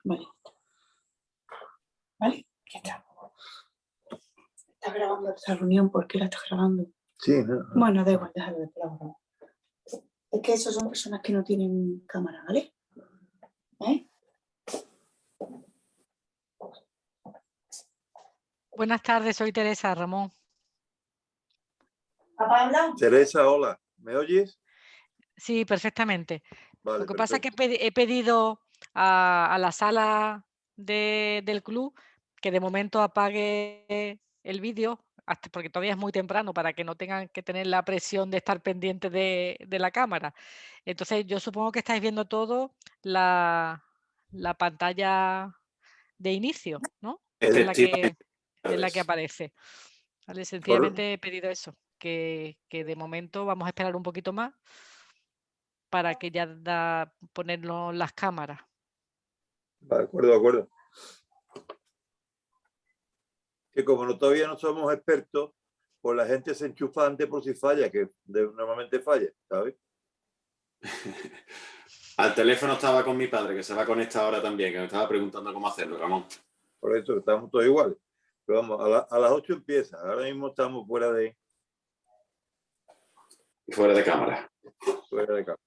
Vale. Vale, ya está. Está grabando esta reunión. ¿Por qué la estás grabando? Sí, no. Bueno, da igual, déjalo de grabar. Es que esos son personas que no tienen cámara, ¿vale? ¿Eh? Buenas tardes, soy Teresa, Ramón. ¿Papá habla? Teresa, hola. ¿Me oyes? Sí, perfectamente. Vale, Lo que pasa es que perfecto. he pedido a la sala del club que de momento apague el vídeo, porque todavía es muy temprano para que no tengan que tener la presión de estar pendiente de la cámara. Entonces, yo supongo que estáis viendo todo la pantalla de inicio, ¿no? En la que aparece. Vale, sencillamente he pedido eso, que de momento vamos a esperar un poquito más para que ya ponernos las cámaras. De acuerdo, de acuerdo. Que como todavía no somos expertos, pues la gente se enchufa antes por si falla, que normalmente falla, ¿sabes? Al teléfono estaba con mi padre, que se va a conectar ahora también, que me estaba preguntando cómo hacerlo, Ramón. Por eso estamos todos iguales. Pero vamos, a las 8 empieza. Ahora mismo estamos fuera de cámara. Fuera de cámara.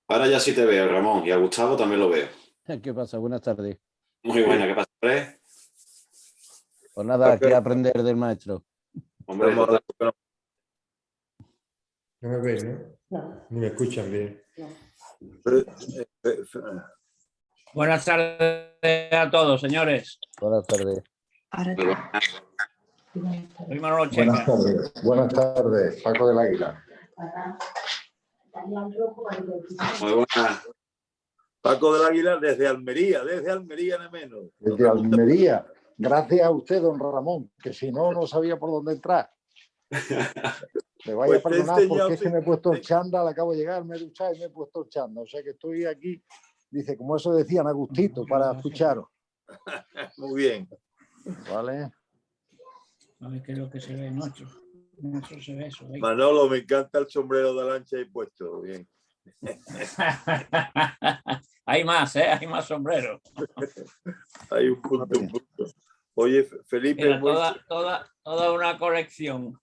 Ahora ya sí te veo, Ramón, y a Gustavo también lo veo. ¿Qué pasa? Buenas tardes. Muy buena, ¿qué pasa, hombre? Pues nada, aquí a aprender del maestro. Hombre, No me ven, ¿no? No. Ni me escuchan bien. Buenas tardes a todos, señores. Buenas tardes. Soy Manolo Checa. Buenas tardes, Paco del Águila. muy buena. Paco del Águila desde Almería no menos. Desde Almería. Gracias a usted, don Ramón, que si no, no sabía por dónde entrar. Me vaya a Pues perdonar porque es que me he puesto el chándal, acabo de llegar, me he duchado y me he puesto el chándal. O sea que estoy aquí, dice, como eso decían, a gustito para escucharos. Muy bien. ¿Vale? A ver qué es lo que se ve, Nacho. Eso se ve, eso. Manolo, me encanta el sombrero de lancha y puesto. Bien. Hay más, ¿eh? Hay más sombreros. Hay un punto, un punto. Oye, Felipe. Mira, toda una colección.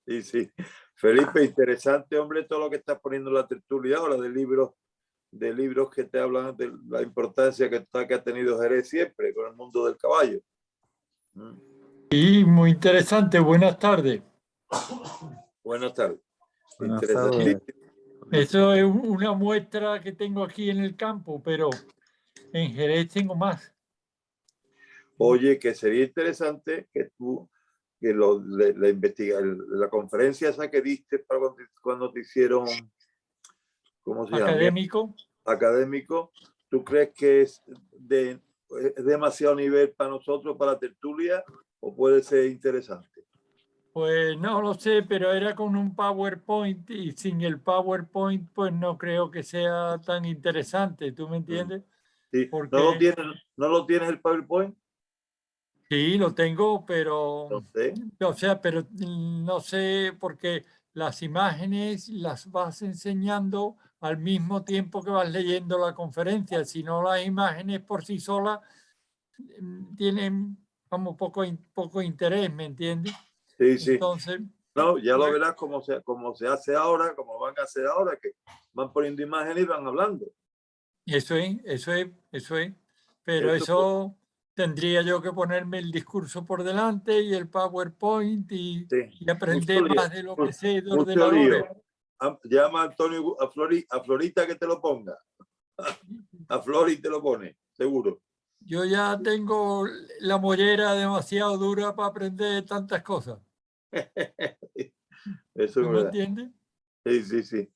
Sí, sí. Felipe, interesante, hombre, todo lo que estás poniendo en la tertulia ahora de libros que te hablan de la importancia que ha tenido Jerez siempre con el mundo del caballo. Sí, muy interesante. Buenas tardes. Buenas tardes. Buenas tardes. Eso es una muestra que tengo aquí en el campo, pero en Jerez tengo más. Oye, que sería interesante que tú, que la conferencia esa que diste para cuando te hicieron, ¿cómo se llama? Académico. Académico, ¿tú crees que es demasiado nivel para nosotros, para la tertulia, o puede ser interesante? Pues no lo sé, pero era con un PowerPoint y sin el PowerPoint pues no creo que sea tan interesante, ¿tú me entiendes? Sí. Porque... ¿No lo tienes el PowerPoint? Sí, lo tengo, pero No sé. o sea, pero no sé porque las imágenes las vas enseñando al mismo tiempo que vas leyendo la conferencia. Si no, las imágenes por sí solas tienen como poco interés, ¿me entiendes? Sí, sí. Entonces, no, ya lo verás como se hace ahora, como van a hacer ahora, que van poniendo imágenes y van hablando. Eso es. Pero eso tendría yo que ponerme el discurso por delante y el PowerPoint y aprender más de lo que sé de ordenadores. Llama a Antonio, a Florita que te lo ponga. A Flori te lo pone, seguro. Yo ya tengo la mollera demasiado dura para aprender tantas cosas. Eso ¿Tú me entiendes? Sí, sí, sí.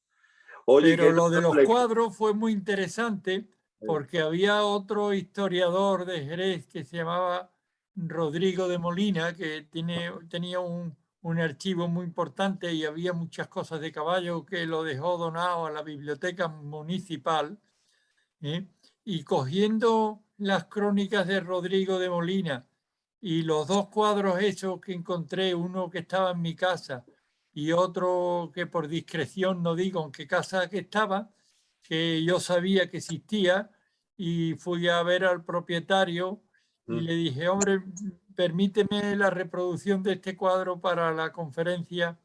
Oye, pero lo de los cuadros fue muy interesante porque había otro historiador de Jerez que se llamaba Rodrigo de Molina, que tenía un archivo muy importante y había muchas cosas de caballo que lo dejó donado a la biblioteca municipal. Y cogiendo las crónicas de Rodrigo de Molina y los dos cuadros esos que encontré, uno que estaba en mi casa y otro que por discreción no digo en qué casa que estaba, que yo sabía que existía, y fui a ver al propietario y le dije, hombre, permíteme la reproducción de este cuadro para la conferencia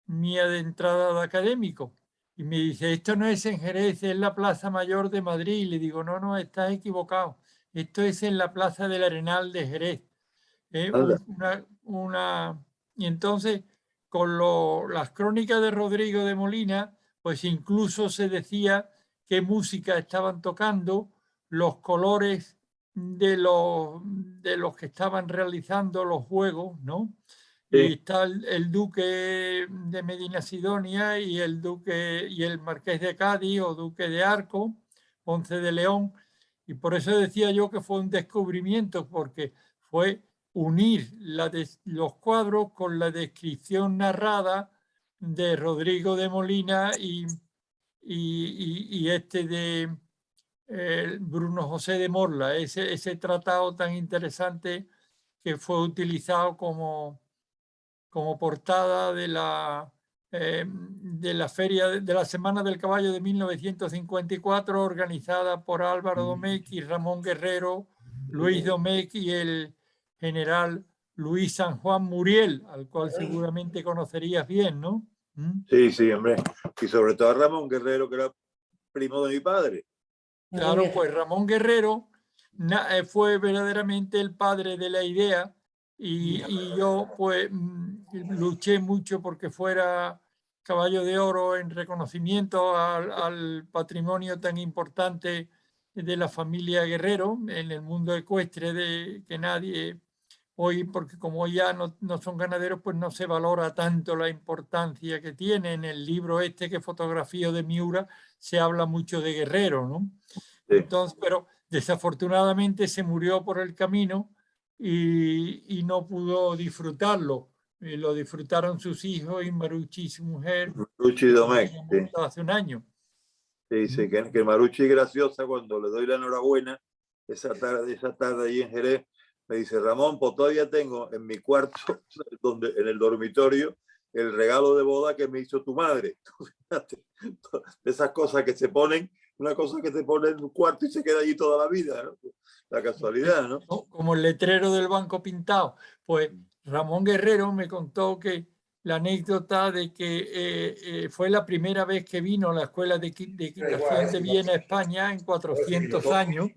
mía de entrada de académico. Y me dice, esto no es en Jerez, es la Plaza Mayor de Madrid. Y le digo, no, estás equivocado. Esto es en la Plaza del Arenal de Jerez. Y entonces, con las crónicas de Rodrigo de Molina, pues incluso se decía qué música estaban tocando, los colores de los que estaban realizando los juegos, ¿no? Sí. Y está el duque de Medina Sidonia y el duque y el marqués de Cádiz o duque de Arco, Ponce de León. Y por eso decía yo que fue un descubrimiento, porque fue unir los cuadros con la descripción narrada de Rodrigo de Molina y este de Bruno José de Morla, ese tratado tan interesante que fue utilizado como portada de la feria de la Semana del Caballo de 1954, organizada por Álvaro Domecq y Ramón Guerrero, Luis Domecq y el general Luis San Juan Muriel, al cual seguramente conocerías bien, ¿no? Sí, hombre. Y sobre todo a Ramón Guerrero, que era primo de mi padre. Claro, pues Ramón Guerrero fue verdaderamente el padre de la idea y yo pues luché mucho porque fuera caballo de oro en reconocimiento al patrimonio tan importante de la familia Guerrero en el mundo ecuestre, de que nadie hoy, porque como ya no son ganaderos, pues no se valora tanto la importancia que tiene. En el libro este que fotografío de Miura se habla mucho de Guerrero, ¿no? Sí. Entonces, pero desafortunadamente se murió por el camino y no pudo disfrutarlo. Lo disfrutaron sus hijos y Marucci, su mujer, Marucci y Domecq, sí. hace un año. Sí, que Marucci es graciosa cuando le doy la enhorabuena esa tarde allí en Jerez. Me dice, Ramón, pues todavía tengo en mi cuarto, en el dormitorio, el regalo de boda que me hizo tu madre. Esas cosas que se ponen, una cosa que se pone en un cuarto y se queda allí toda la vida, ¿no? La casualidad, ¿no? Como el letrero del banco pintado. Pues Ramón Guerrero me contó que la anécdota de que fue la primera vez que vino a la Escuela de Equitación de Viena, España, en 400 años.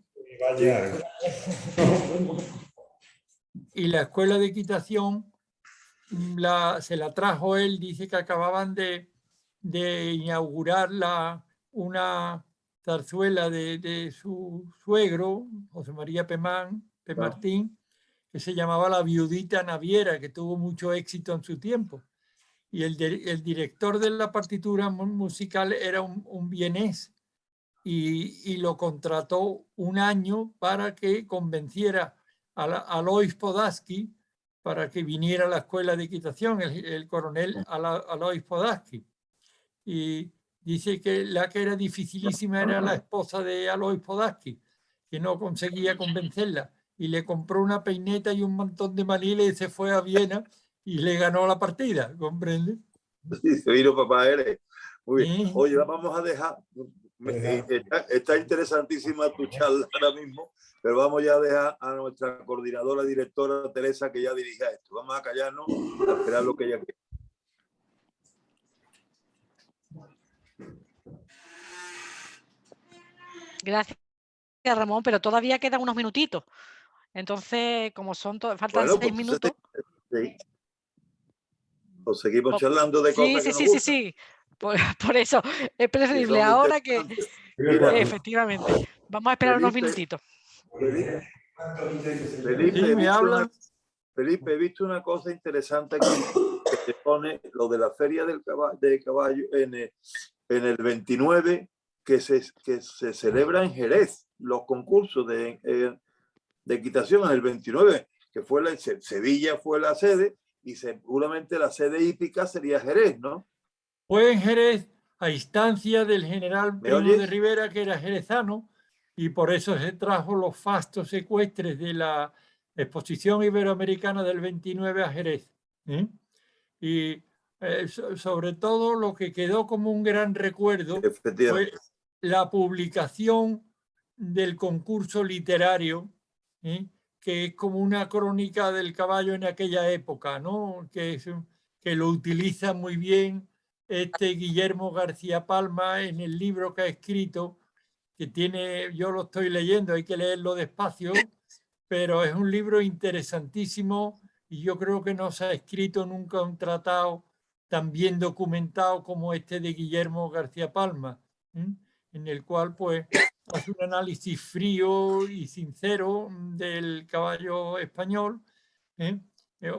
Y la Escuela de Equitación se la trajo él, dice que acababan de inaugurar una zarzuela de su suegro, José María P. Martín, que se llamaba La Viudita Naviera, que tuvo mucho éxito en su tiempo. Y el director de la partitura musical era un vienés y lo contrató un año para que convenciera a Alois Podaski para que viniera a la escuela de equitación, el coronel Alois Podaski. Y dice que la que era dificilísima era la esposa de Alois Podaski, que no conseguía convencerla. Y le compró una peineta y un montón de maniles y se fue a Viena y le ganó la partida, ¿comprende? Sí, se vino papá Eres. Muy bien. Oye, vamos a dejar. Está interesantísima tu charla ahora mismo, pero vamos ya a dejar a nuestra coordinadora directora Teresa que ya dirija esto. Vamos a callarnos a esperar lo que ella quiere. Gracias, Ramón, pero todavía quedan unos minutitos. Entonces, como faltan 6 minutos. Sí. Pues seguimos charlando de cosas que nos gustan. Sí. Por eso es preferible ahora que... Mira, efectivamente. Vamos a esperar unos minutitos. Felipe, he visto una cosa interesante aquí que se pone lo de la feria de caballo en el 29 que se celebra en Jerez. los concursos de equitación en el 29, que fue Sevilla fue la sede y seguramente la sede hípica sería Jerez, ¿no? Fue en Jerez a instancia del general ¿Me Primo oyes? de Rivera, que era jerezano, y por eso se trajo los fastos ecuestres de la Exposición Iberoamericana del 29 a Jerez. Y sobre todo lo que quedó como un gran recuerdo fue Efectivamente. la publicación del concurso literario, que es como una crónica del caballo en aquella época, ¿no? Que lo utiliza muy bien Guillermo García Palma en el libro que ha escrito, que tiene, yo lo estoy leyendo, hay que leerlo despacio, pero es un libro interesantísimo y yo creo que no se ha escrito nunca un tratado tan bien documentado como este de Guillermo García Palma, en el cual pues hace un análisis frío y sincero del caballo español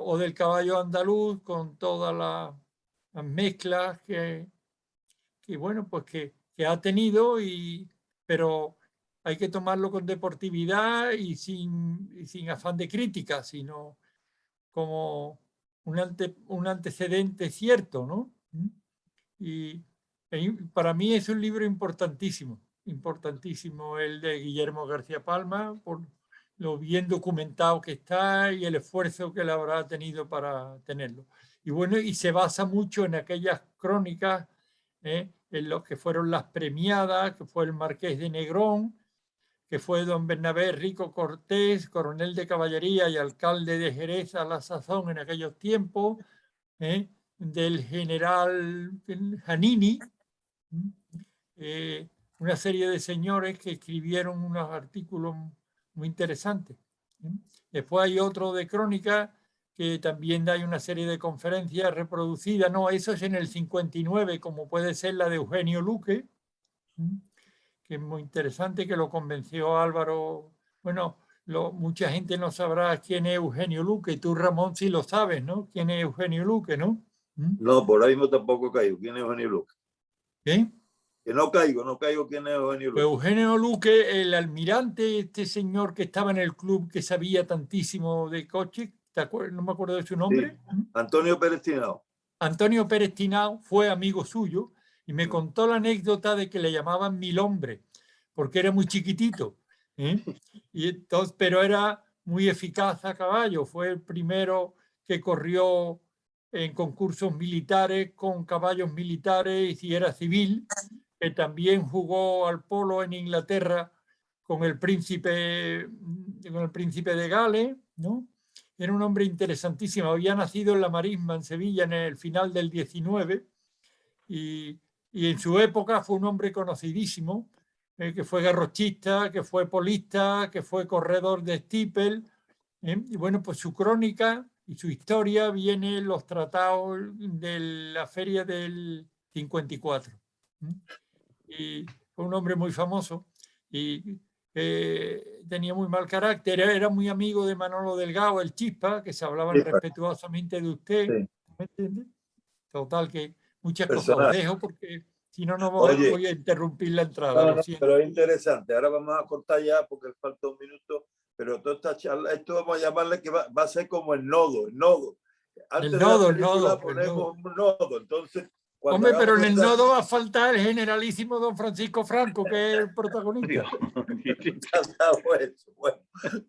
o del caballo andaluz, con todas las mezclas que bueno, pues que ha tenido, pero hay que tomarlo con deportividad y sin afán de crítica, sino como un antecedente cierto, ¿no? Y para mí es un libro importantísimo, importantísimo el de Guillermo García Palma, por lo bien documentado que está y el esfuerzo que él habrá tenido para tenerlo. Y bueno, y se basa mucho en aquellas crónicas, en lo que fueron las premiadas, que fue el Marqués de Negrón, que fue don Bernabé Rico Cortés, coronel de caballería y alcalde de Jerez a la sazón en aquellos tiempos, del general Janini, una serie de señores que escribieron unos artículos muy interesantes. Después hay otro de crónica que también hay una serie de conferencias reproducidas. No, eso es en el 59, como puede ser la de Eugenio Luque, que es muy interesante, que lo convenció Álvaro. Bueno, mucha gente no sabrá quién es Eugenio Luque. Tú, Ramón, sí lo sabes, ¿no? ¿Quién es Eugenio Luque, no? No, por ahí no tampoco caigo. ¿Quién es Eugenio Luque? ¿Qué? Que no caigo quién es Eugenio Luque. Eugenio Luque, el almirante, este señor que estaba en el club, que sabía tantísimo de coche, no me acuerdo de su nombre. Sí. Antonio Pérez Tinao. Antonio Pérez Tinao fue amigo suyo y me contó la anécdota de que le llamaban Mil Hombre, porque era muy chiquitito. Y entonces, pero era muy eficaz a caballo. Fue el primero que corrió en concursos militares con caballos militares y era civil, que también jugó al polo en Inglaterra con el príncipe de Gales, ¿no? Era un hombre interesantísimo. Había nacido en la Marisma, en Sevilla, en el final del 19, y en su época fue un hombre conocidísimo, que fue garrochista, que fue polista, que fue corredor de steeple. Y bueno, pues su crónica y su historia viene en los tratados de la feria del 54. Y fue un hombre muy famoso y tenía muy mal carácter, era muy amigo de Manolo Delgado, el Chispa, que se hablaban respetuosamente de usted. Sí. ¿Me entiendes? Total, que muchas cosas os dejo porque si no, no voy a interrumpir la entrada. No, pero es interesante. Ahora vamos a cortar ya porque falta un minuto, pero toda esta charla, esto vamos a llamarle que va a ser como el nodo. Antes el nodo, de la película ponemos un nodo, entonces... Hombre, pero en el nodo va a faltar el generalísimo don Francisco Franco, que es el protagonista. Bueno,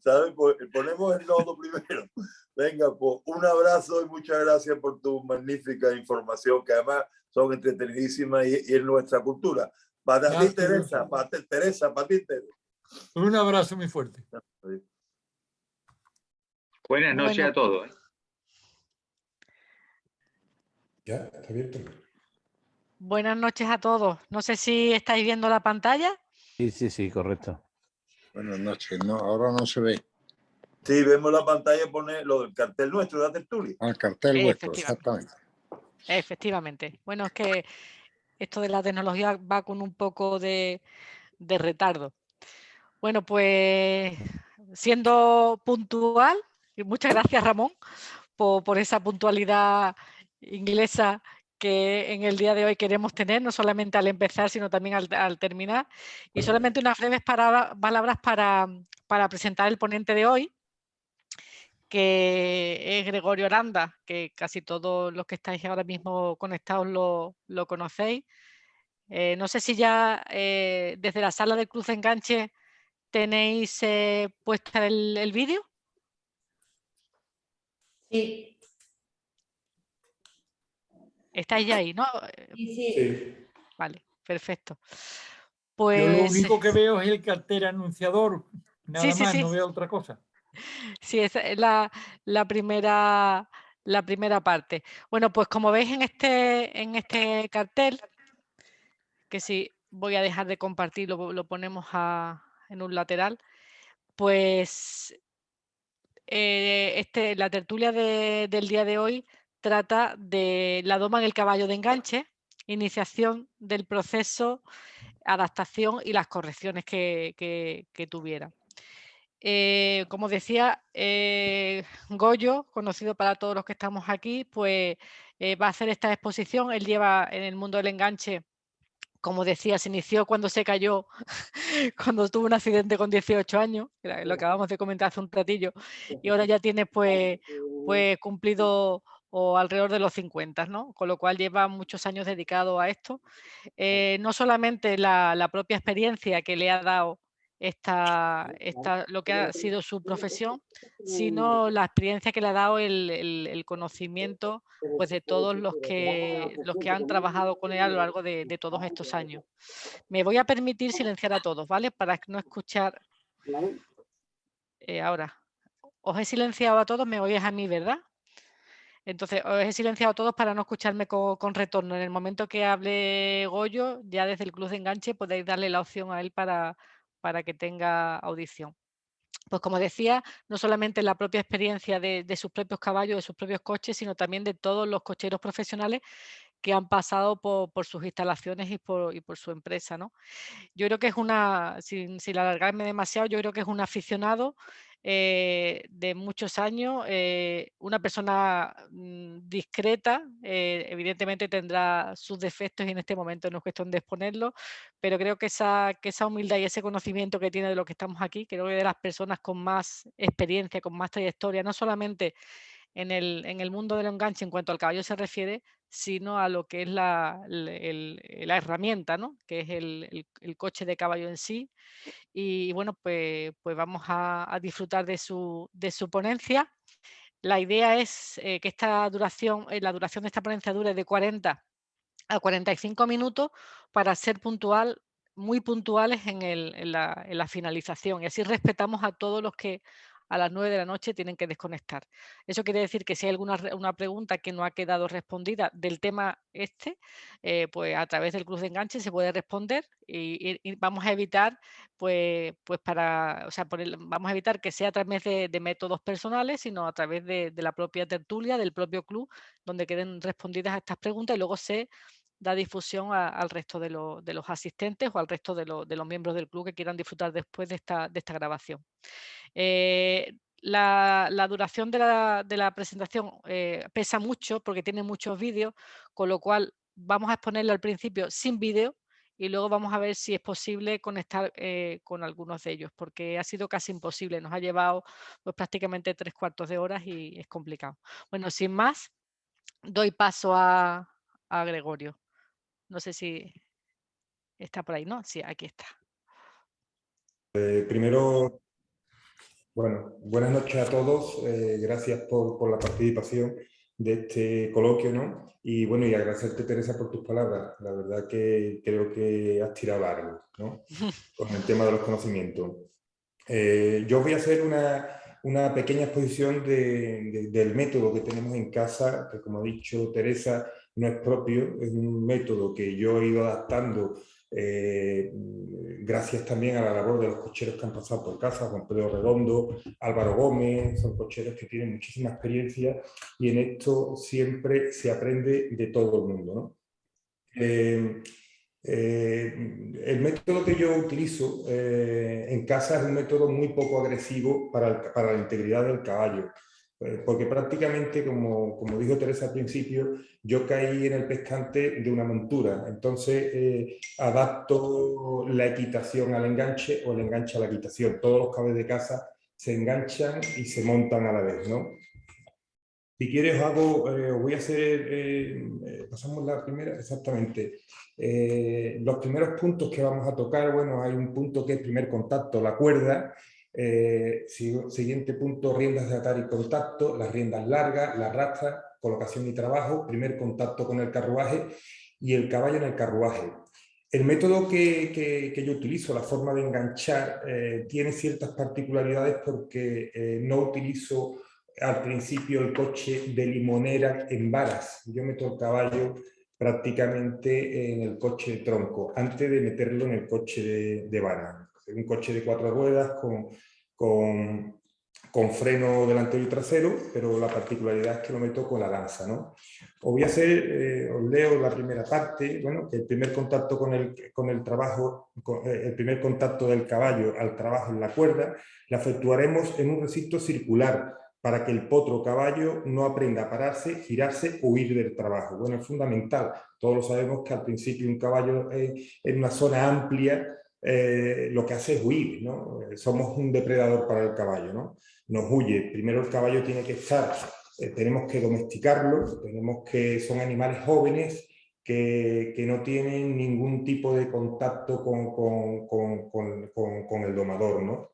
¿sabes? Pues ponemos el nodo primero. Venga, pues un abrazo y muchas gracias por tu magnífica información, que además son entretenidísimas y es nuestra cultura. Para ti, Teresa, para ti, Teresa. Un abrazo muy fuerte. Buenas noches a todos. Ya, está abierto. Buenas noches a todos. No sé si estáis viendo la pantalla. Sí, correcto. Buenas noches. No, ahora no se ve. Sí, vemos la pantalla, pone lo del cartel nuestro de la tertulia. El cartel vuestro, exactamente. Efectivamente. Bueno, es que esto de la tecnología va con un poco de retardo. Bueno, pues siendo puntual, y muchas gracias, Ramón, por esa puntualidad inglesa que en el día de hoy queremos tener, no solamente al empezar, sino también al terminar. Y solamente unas breves palabras para presentar el ponente de hoy, que es Gregorio Aranda, que casi todos los que estáis ahora mismo conectados lo conocéis. No sé si ya desde la sala de Cruz de Enganche tenéis puesta el vídeo. Sí. Estáis ya ahí, ¿no? Sí. Vale, perfecto. Yo lo Pues único que veo es el cartel anunciador, nada sí, más, no veo otra cosa. sí, esa es la primera parte. Bueno, pues como veis en este cartel, que si voy a dejar de compartir, lo ponemos en un lateral, pues la tertulia del día de hoy trata de la doma en el caballo de enganche, iniciación del proceso, adaptación y las correcciones que tuviera. Como decía, Goyo, conocido para todos los que estamos aquí, pues va a hacer esta exposición. Él lleva en el mundo del enganche, como decía, se inició cuando se cayó, cuando tuvo un accidente con 18 años, lo acabamos de comentar hace un ratillo, y ahora ya tiene pues cumplido o alrededor de los 50, ¿no? Con lo cual lleva muchos años dedicado a esto. No solamente la propia experiencia que le ha dado lo que ha sido su profesión, sino la experiencia que le ha dado el conocimiento pues, de todos los que han trabajado con él a lo largo de todos estos años. Me voy a permitir silenciar a todos, ¿vale? Para no escuchar. Ahora, os he silenciado a todos, me oís a mí, ¿verdad? Entonces, os he silenciado a todos para no escucharme con retorno. En el momento que hable Goyo, ya desde el Club de Enganche podéis darle la opción a él para que tenga audición. Pues como decía, no solamente la propia experiencia de sus propios caballos, de sus propios coches, sino también de todos los cocheros profesionales que han pasado por sus instalaciones y por su empresa, ¿no? Yo creo que es sin alargarme demasiado, yo creo que es un aficionado de muchos años, una persona discreta, evidentemente tendrá sus defectos y en este momento no es cuestión de exponerlo, pero creo que esa humildad y ese conocimiento que tiene de lo que estamos aquí, creo que de las personas con más experiencia, con más trayectoria, no solamente en el mundo del enganche en cuanto al caballo se refiere, sino a lo que es la herramienta, ¿no? Que es el coche de caballo en sí. Y bueno, pues vamos a disfrutar de su ponencia. La idea es que la duración de esta ponencia dure de 40 a 45 minutos para ser muy puntuales en la finalización. Y así respetamos a todos los que a las 9 de la noche tienen que desconectar. Eso quiere decir que si hay una pregunta que no ha quedado respondida del tema pues a través del Club de Enganche se puede responder y vamos a evitar vamos a evitar que sea a través de métodos personales, sino a través de la propia tertulia, del propio club, donde queden respondidas a estas preguntas y luego se da difusión al resto de los asistentes o al resto de los miembros del club que quieran disfrutar después de esta grabación. La duración de la presentación pesa mucho porque tiene muchos vídeos, con lo cual vamos a exponerlo al principio sin vídeo y luego vamos a ver si es posible conectar con algunos de ellos, porque ha sido casi imposible, nos ha llevado pues, prácticamente 3/4 de hora y es complicado. Bueno, sin más, doy paso a Gregorio. No sé si está por ahí, ¿no? Sí, aquí está. Primero, bueno, buenas noches a todos. Gracias por la participación de este coloquio, ¿no? Y bueno, y agradecerte, Teresa, por tus palabras. La verdad que creo que has tirado algo, ¿no? Con el tema de los conocimientos. Yo voy a hacer una pequeña exposición del método que tenemos en casa, que como ha dicho Teresa, no es propio, es un método que yo he ido adaptando gracias también a la labor de los cocheros que han pasado por casa, Juan Pedro Redondo, Álvaro Gómez, son cocheros que tienen muchísima experiencia y en esto siempre se aprende de todo el mundo, ¿no? El método que yo utilizo en casa es un método muy poco agresivo para la integridad del caballo. Porque prácticamente, como dijo Teresa al principio, yo caí en el pescante de una montura. Entonces adapto la equitación al enganche o el enganche a la equitación. Todos los caballos de caza se enganchan y se montan a la vez, ¿no? Si quieres, os voy a hacer, pasamos la primera, exactamente. Los primeros puntos que vamos a tocar, bueno, hay un punto que es primer contacto, la cuerda. Siguiente punto, riendas de atar y contacto, las riendas largas, la arrastra, colocación y trabajo, primer contacto con el carruaje y el caballo en el carruaje. El método que yo utilizo, la forma de enganchar, tiene ciertas particularidades porque no utilizo al principio el coche de limonera en varas. Yo meto el caballo prácticamente en el coche de tronco, antes de meterlo en el coche de vara. Un coche de 4 ruedas con freno delantero y trasero, pero la particularidad es que lo meto con la lanza, ¿no? Os leo la primera parte, bueno, que el primer contacto con el trabajo, el primer contacto del caballo al trabajo en la cuerda, la efectuaremos en un recinto circular, para que el potro caballo no aprenda a pararse, girarse o huir del trabajo. Bueno, es fundamental. Todos lo sabemos que al principio un caballo en una zona amplia lo que hace es huir, ¿no? Somos un depredador para el caballo, ¿no? Nos huye. Primero el caballo tiene que estar, tenemos que domesticarlo, son animales jóvenes que no tienen ningún tipo de contacto con el domador, ¿no?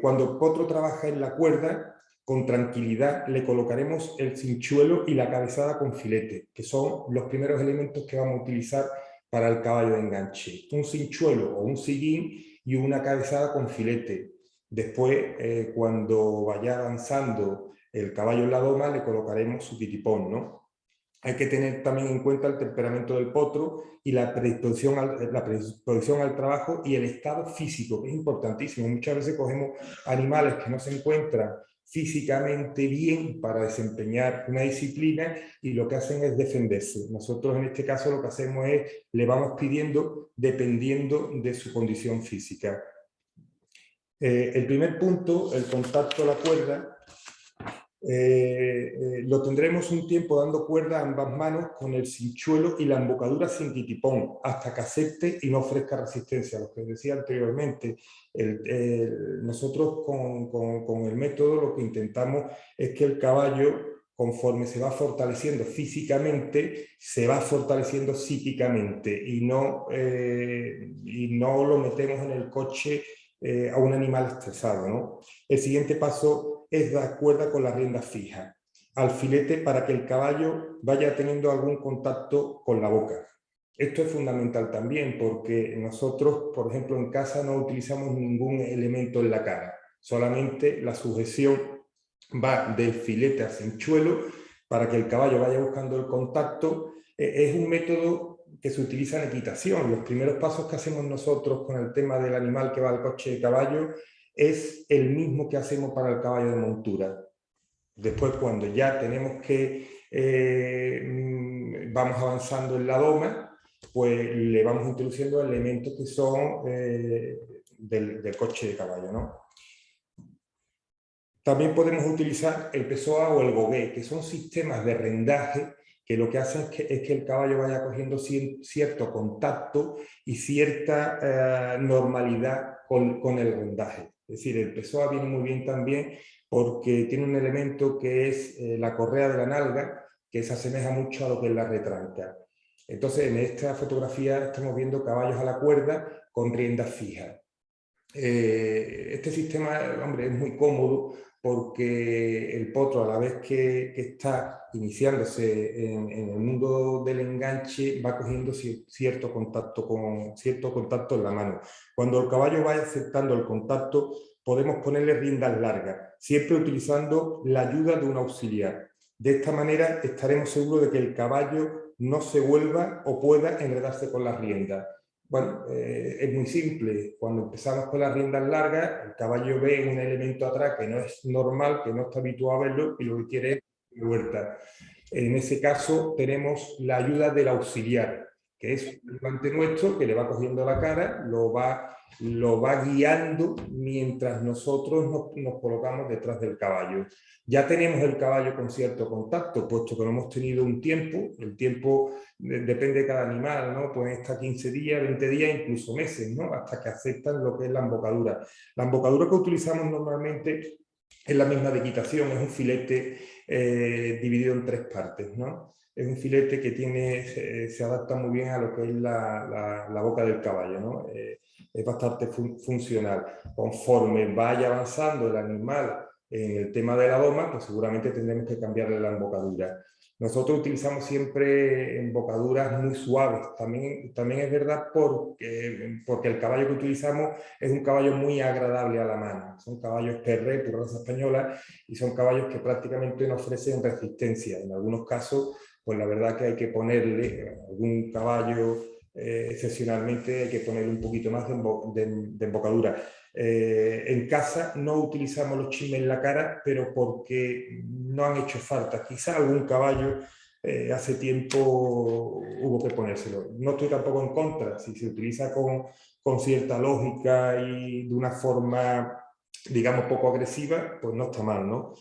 Cuando el potro trabaja en la cuerda, con tranquilidad le colocaremos el cinchuelo y la cabezada con filete, que son los primeros elementos que vamos a utilizar para el caballo de enganche. Un cinchuelo o un sillín y una cabezada con filete. Después, cuando vaya avanzando el caballo en la doma, le colocaremos su titipón, ¿no? Hay que tener también en cuenta el temperamento del potro y la predisposición al trabajo y el estado físico, que es importantísimo. Muchas veces cogemos animales que no se encuentran físicamente bien para desempeñar una disciplina y lo que hacen es defenderse. Nosotros en este caso lo que hacemos es, le vamos pidiendo dependiendo de su condición física. El primer punto, el contacto a la cuerda, lo tendremos un tiempo dando cuerda a ambas manos con el cinchuelo y la embocadura sin titipón, hasta que acepte y no ofrezca resistencia. Lo que decía anteriormente, nosotros con el método lo que intentamos es que el caballo, conforme se va fortaleciendo físicamente, se va fortaleciendo psíquicamente y no lo metemos en el coche a un animal estresado, ¿no? El siguiente paso es dar cuerda con la rienda fija al filete para que el caballo vaya teniendo algún contacto con la boca. Esto es fundamental también porque nosotros, por ejemplo, en casa no utilizamos ningún elemento en la cara, solamente la sujeción va del filete al cinchuelo para que el caballo vaya buscando el contacto. Es un método que se utiliza en equitación. Los primeros pasos que hacemos nosotros con el tema del animal que va al coche de caballo es el mismo que hacemos para el caballo de montura. Después, cuando ya tenemos que vamos avanzando en la doma, pues le vamos introduciendo elementos que son del coche de caballo, ¿no? También podemos utilizar el pesoa o el gogué, que son sistemas de rendaje que lo que hacen es que el caballo vaya cogiendo cierto contacto y cierta normalidad con el rendaje. Es decir, el pesoa viene muy bien también porque tiene un elemento que es la correa de la nalga, que se asemeja mucho a lo que es la retranca. Entonces, en esta fotografía estamos viendo caballos a la cuerda con riendas fijas. Este sistema, hombre, es muy cómodo porque el potro, a la vez que está iniciándose en el mundo del enganche, va cogiendo cierto contacto en la mano. Cuando el caballo vaya aceptando el contacto, podemos ponerle riendas largas, siempre utilizando la ayuda de un auxiliar. De esta manera estaremos seguros de que el caballo no se vuelva o pueda enredarse con las riendas. Bueno, es muy simple. Cuando empezamos con las riendas largas, el caballo ve un elemento atrás que no es normal, que no está habituado a verlo y lo que quiere es vuelta. En ese caso tenemos la ayuda del auxiliar. que es un ayudante nuestro que le va cogiendo la cara, lo va guiando mientras nosotros nos colocamos detrás del caballo. Ya tenemos el caballo con cierto contacto, puesto que no hemos tenido un tiempo. El tiempo depende de cada animal, ¿no? Pueden estar 15 días, 20 días, incluso meses, ¿no? Hasta que aceptan lo que es la embocadura. La embocadura que utilizamos normalmente es la misma de equitación, es un filete dividido en 3 partes, ¿no? Es un filete que se adapta muy bien a lo que es la boca del caballo, ¿no? Es bastante funcional. Conforme vaya avanzando el animal en el tema de la doma, pues seguramente tendremos que cambiarle la embocadura. Nosotros utilizamos siempre embocaduras muy suaves. También es verdad porque el caballo que utilizamos es un caballo muy agradable a la mano. Son caballos perré, por raza española, y son caballos que prácticamente no ofrecen resistencia. En algunos casos, pues la verdad que hay que ponerle algún caballo, excepcionalmente hay que ponerle un poquito más de embocadura. En casa no utilizamos los chimes en la cara, pero porque no han hecho falta. Quizá algún caballo hace tiempo hubo que ponérselo. No estoy tampoco en contra. Si se utiliza con cierta lógica y de una forma, digamos, poco agresiva, pues no está mal, ¿no?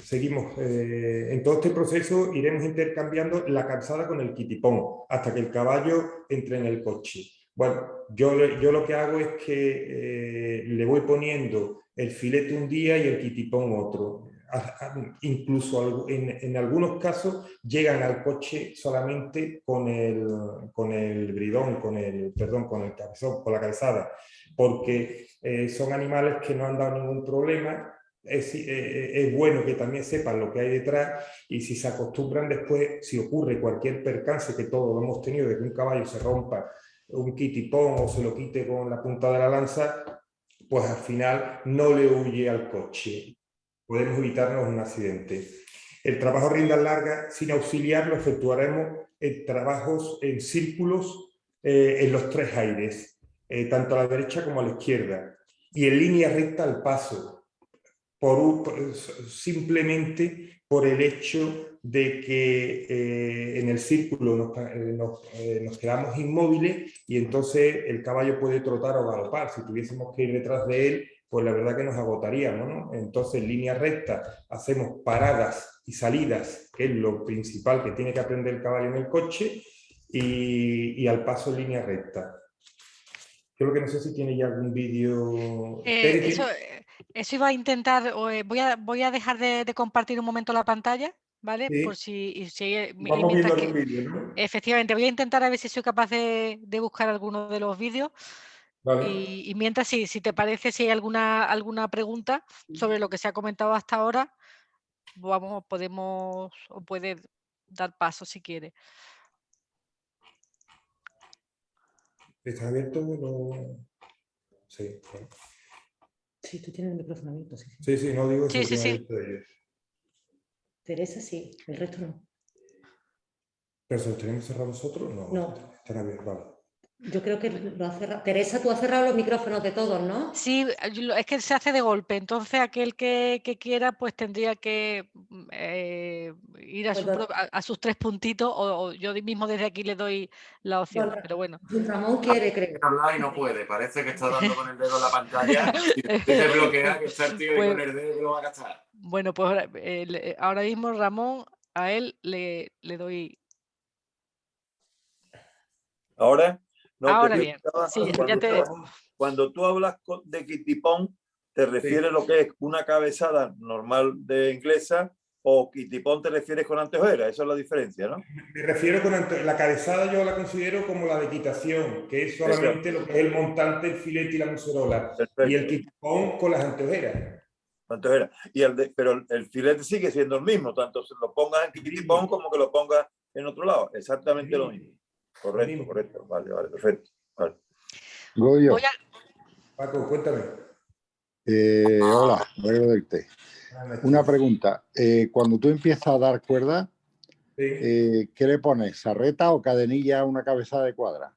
Seguimos. En todo este proceso iremos intercambiando la calzada con el quitipón hasta que el caballo entre en el coche. Bueno, yo lo que hago es que le voy poniendo el filete un día y el quitipón otro. Incluso en algunos casos llegan al coche solamente con el bridón, con el cabezón, con la calzada, porque son animales que no han dado ningún problema. Es bueno que también sepan lo que hay detrás, y si se acostumbran después, si ocurre cualquier percance, que todos lo hemos tenido, de que un caballo se rompa un quitipón o se lo quite con la punta de la lanza, pues al final no le huye al coche. Podemos evitarnos un accidente. El trabajo a riendas largas sin auxiliar lo efectuaremos en trabajos en círculos en los 3 aires, tanto a la derecha como a la izquierda, y en línea recta al paso. Simplemente por el hecho de que en el círculo nos quedamos inmóviles y entonces el caballo puede trotar o galopar. Si tuviésemos que ir detrás de él, pues la verdad que nos agotaríamos, ¿no? Entonces, en línea recta hacemos paradas y salidas, que es lo principal que tiene que aprender el caballo en el coche, y al paso en línea recta. Creo que no sé si tiene ya algún vídeo. Eso iba a intentar, voy a dejar de compartir un momento la pantalla, ¿vale? Sí. Por si Vamos viendo algún vídeo, ¿no? Efectivamente, voy a intentar a ver si soy capaz de buscar alguno de los vídeos. Vale. Y mientras, si te parece, si hay alguna pregunta sobre lo que se ha comentado hasta ahora, puede dar paso si quiere. ¿Está abierto? Sí. Sí, tú tienes el micrófono abierto. Sí, no digo sí, eso. Sí. Teresa sí, el resto no. ¿Pero se los tenemos cerrados nosotros? No. Están abiertos, vale. Yo creo que lo ha cerrado. Teresa, tú has cerrado los micrófonos de todos, ¿no? Sí, es que se hace de golpe, entonces aquel que quiera pues tendría que ir a sus 3 puntitos, o yo mismo desde aquí le doy la opción, pero bueno. Ramón quiere, creo. Hablar y no puede, parece que está dando con el dedo en la pantalla y te bloquea que está el tío ahí con el dedo que lo va a gastar. Bueno, pues ahora mismo Ramón, a él le doy. ¿Ahora? No, ahora bien, sí, cuando tú hablas de quitipón, ¿te refieres a lo que es una cabezada normal de inglesa, o quitipón te refieres con anteojera? Esa es la diferencia, ¿no? Me refiero con la cabezada, yo la considero como la de equitación, que es solamente lo que es el montante, el filete y la muserola. Perfecto. Y el quitipón con las anteojeras. Pero el filete sigue siendo el mismo, tanto se lo pongas en quitipón como que lo pongas en otro lado. Exactamente lo mismo. Correcto. Vale, perfecto. Vale. Goyo. Paco, cuéntame. Hola, voy a verte. Una pregunta. Cuando tú empiezas a dar cuerda, ¿qué le pones? ¿Sarreta o cadenilla a una cabezada de cuadra?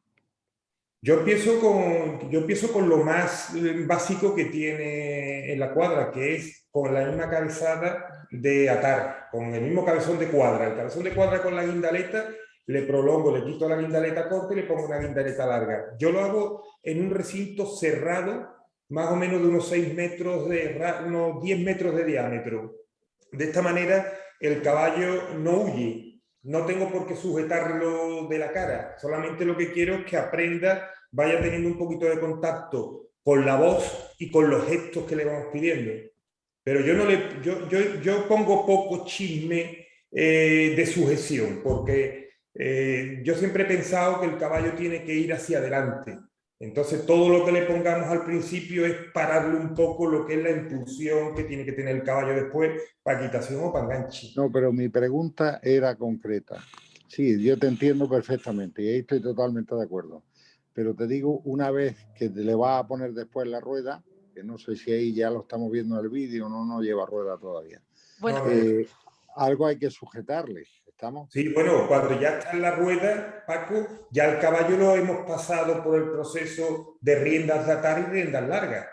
Yo empiezo con lo más básico que tiene en la cuadra, que es con la misma cabezada de atar, con el mismo cabezón de cuadra. El cabezón de cuadra con la guindaleta le prolongo, le quito la guindaleta corta y le pongo una guindaleta larga. Yo lo hago en un recinto cerrado, más o menos de unos 6 metros, unos 10 metros de diámetro. De esta manera el caballo no huye, no tengo por qué sujetarlo de la cara, solamente lo que quiero es que aprenda, vaya teniendo un poquito de contacto con la voz y con los gestos que le vamos pidiendo. Pero yo pongo poco chisme de sujeción, porque yo siempre he pensado que el caballo tiene que ir hacia adelante. Entonces todo lo que le pongamos al principio es pararle un poco lo que es la impulsión que tiene que tener el caballo después para quitación o para enganche. No, pero mi pregunta era concreta. Sí, yo te entiendo perfectamente y ahí estoy totalmente de acuerdo. Pero te digo, una vez que le vas a poner después la rueda, que no sé si ahí ya lo estamos viendo en el vídeo, no lleva rueda todavía. Bueno, algo hay que sujetarle, ¿estamos? Sí, bueno, cuando ya está en la rueda, Paco, ya el caballo lo hemos pasado por el proceso de riendas de atar y riendas largas.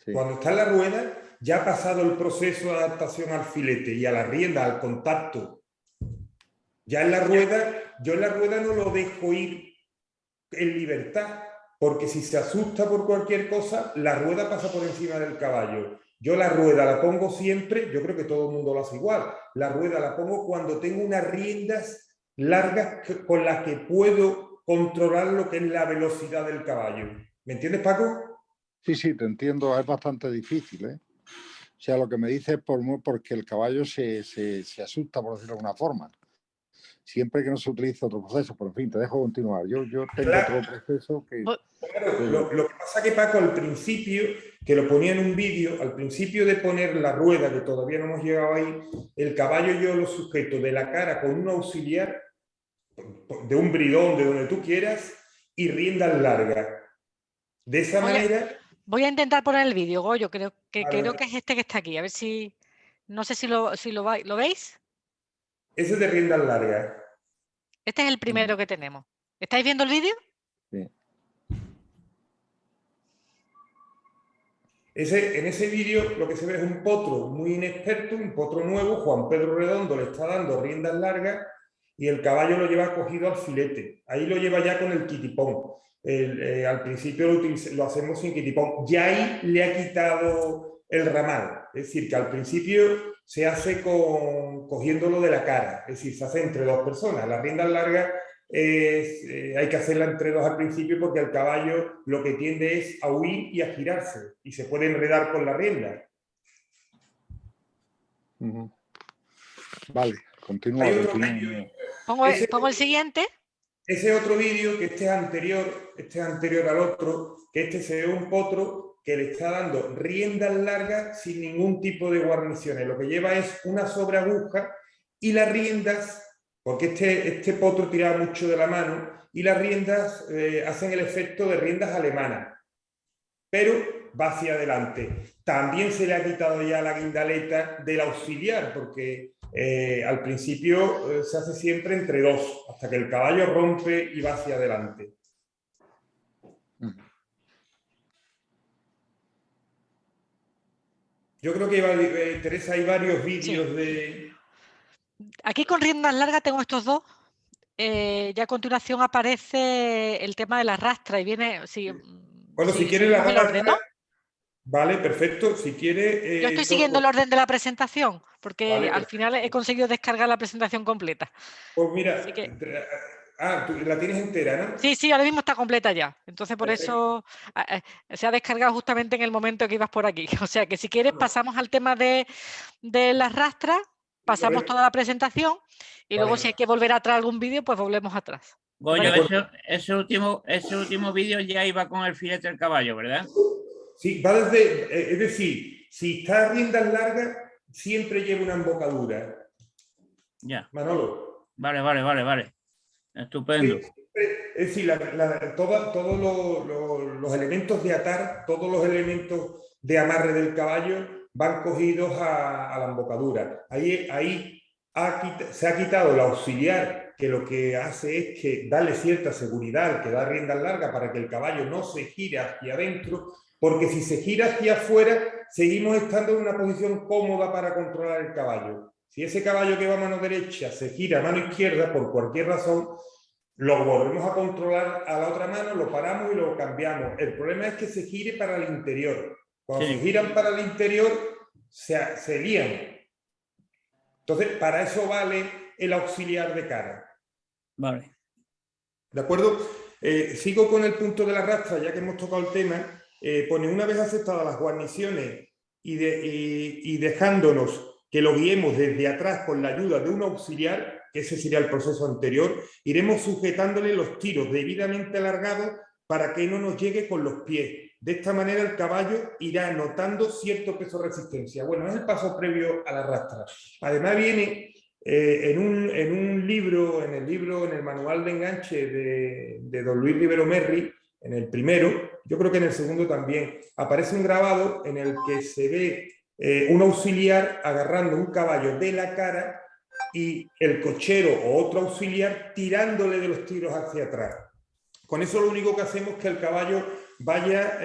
Sí. Cuando está en la rueda, ya ha pasado el proceso de adaptación al filete y a la rienda, al contacto. Ya en la rueda, yo en la rueda no lo dejo ir en libertad, porque si se asusta por cualquier cosa, la rueda pasa por encima del caballo. Yo la rueda la pongo siempre, yo creo que todo el mundo lo hace igual, la rueda la pongo cuando tengo unas riendas largas con las que puedo controlar lo que es la velocidad del caballo. ¿Me entiendes, Paco? Sí, te entiendo, es bastante difícil, ¿eh? O sea, lo que me dices es porque el caballo se asusta, por decirlo de alguna forma. Siempre que no se utiliza otro proceso, pero en fin, te dejo continuar. Yo tengo otro proceso que... Claro, lo que pasa que Paco, al principio, que lo ponía en un vídeo, al principio de poner la rueda, que todavía no hemos llegado ahí, el caballo yo lo sujeto de la cara con un auxiliar, de un bridón, de donde tú quieras, y riendas largas. De esa manera... Voy a intentar poner el vídeo, Goyo, creo que es este que está aquí, a ver si... No sé si lo veis. Ese es de riendas largas. Este es el primero que tenemos. ¿Estáis viendo el vídeo? Sí. En ese vídeo lo que se ve es un potro muy inexperto, un potro nuevo. Juan Pedro Redondo le está dando riendas largas y el caballo lo lleva cogido al filete. Ahí lo lleva ya con el quitipón. Al principio lo hacemos sin quitipón. Ya ahí le ha quitado el ramal. Es decir, que al principio se hace cogiéndolo de la cara. Es decir, se hace entre dos personas. Las riendas largas hay que hacerla entre dos al principio porque el caballo lo que tiende es a huir y a girarse y se puede enredar con la rienda. Vale, continúa. Pongo el siguiente. Ese otro vídeo, que este es anterior al otro, que este se ve un potro que le está dando riendas largas sin ningún tipo de guarniciones. Lo que lleva es una sobreaguja y las riendas... Porque este potro tiraba mucho de la mano y las riendas hacen el efecto de riendas alemanas, pero va hacia adelante. También se le ha quitado ya la guindaleta del auxiliar, porque al principio se hace siempre entre dos, hasta que el caballo rompe y va hacia adelante. Yo creo que, Teresa, hay varios vídeos de... Aquí con riendas largas tengo estos dos. Ya a continuación aparece el tema de la rastra y viene... Bueno, si quiere la rastra... ¿No? Vale, perfecto. Si quiere... Yo estoy siguiendo el orden de la presentación, porque vale, al final he conseguido descargar la presentación completa. Pues mira... tú la tienes entera, ¿no? Sí, ahora mismo está completa ya. Entonces, por eso se ha descargado justamente en el momento que ibas por aquí. O sea, que si quieres pasamos al tema de las rastras. Pasamos toda la presentación y luego si hay que volver atrás algún vídeo, pues volvemos atrás. Goyo, ese último vídeo ya iba con el filete del caballo, ¿verdad? Sí, va desde... es decir, si está a riendas largas, siempre lleva una embocadura. Ya. Manolo. Vale. Estupendo. Es decir, todos los elementos de atar, todos los elementos de amarre del caballo van cogidos a la embocadura. Ahí se ha quitado el auxiliar, que lo que hace es que darle cierta seguridad, que da riendas largas para que el caballo no se gire hacia adentro, porque si se gira hacia afuera, seguimos estando en una posición cómoda para controlar el caballo. Si ese caballo que va a mano derecha se gira a mano izquierda por cualquier razón, lo volvemos a controlar a la otra mano, lo paramos y lo cambiamos. El problema es que se gire para el interior. Cuando se giran para el interior, se lían. Entonces, para eso vale el auxiliar de cara. Vale. ¿De acuerdo? Sigo con el punto de la rastra, ya que hemos tocado el tema. Pone, una vez aceptadas las guarniciones y dejándonos que lo guiemos desde atrás con la ayuda de un auxiliar, que ese sería el proceso anterior, iremos sujetándole los tiros debidamente alargados para que no nos llegue con los pies. De esta manera el caballo irá notando cierto peso de resistencia. Bueno, es el paso previo a la rastra. Además viene en un libro, en el manual de enganche de don Luis Rivero Merri, en el primero, yo creo que en el segundo también, aparece un grabado en el que se ve un auxiliar agarrando un caballo de la cara y el cochero o otro auxiliar tirándole de los tiros hacia atrás. Con eso lo único que hacemos es que el caballo vaya,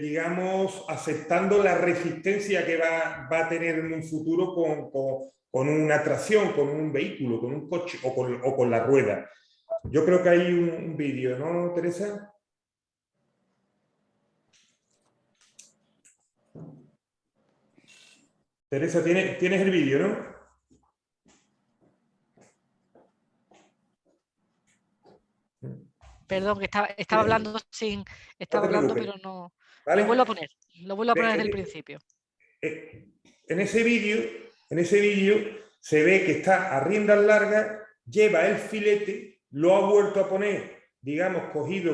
digamos, aceptando la resistencia que va a tener en un futuro con una tracción, con un vehículo, con un coche o con la rueda. Yo creo que hay un vídeo, ¿no, Teresa? Teresa, tienes el vídeo, ¿no? Perdón, que estaba hablando pero no. ¿Vale? Lo vuelvo a poner desde el principio. En ese vídeo se ve que está a riendas largas, lleva el filete, lo ha vuelto a poner, digamos,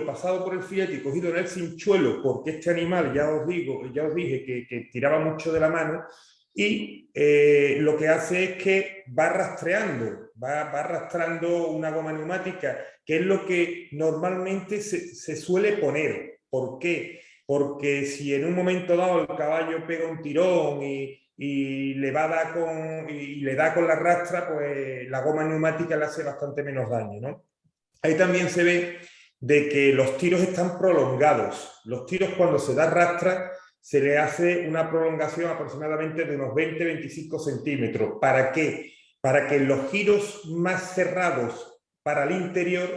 pasado por el filete y cogido en el cinchuelo, porque este animal, ya os dije que tiraba mucho de la mano, y lo que hace es que va rastreando, va arrastrando una goma neumática, que es lo que normalmente se suele poner. ¿Por qué? Porque si en un momento dado el caballo pega un tirón y le da con la rastra, pues la goma neumática le hace bastante menos daño, ¿no? Ahí también se ve de que los tiros están prolongados. Los tiros, cuando se da rastra, se le hace una prolongación aproximadamente de unos 20-25 centímetros. ¿Para qué? Para que en los giros más cerrados para el interior,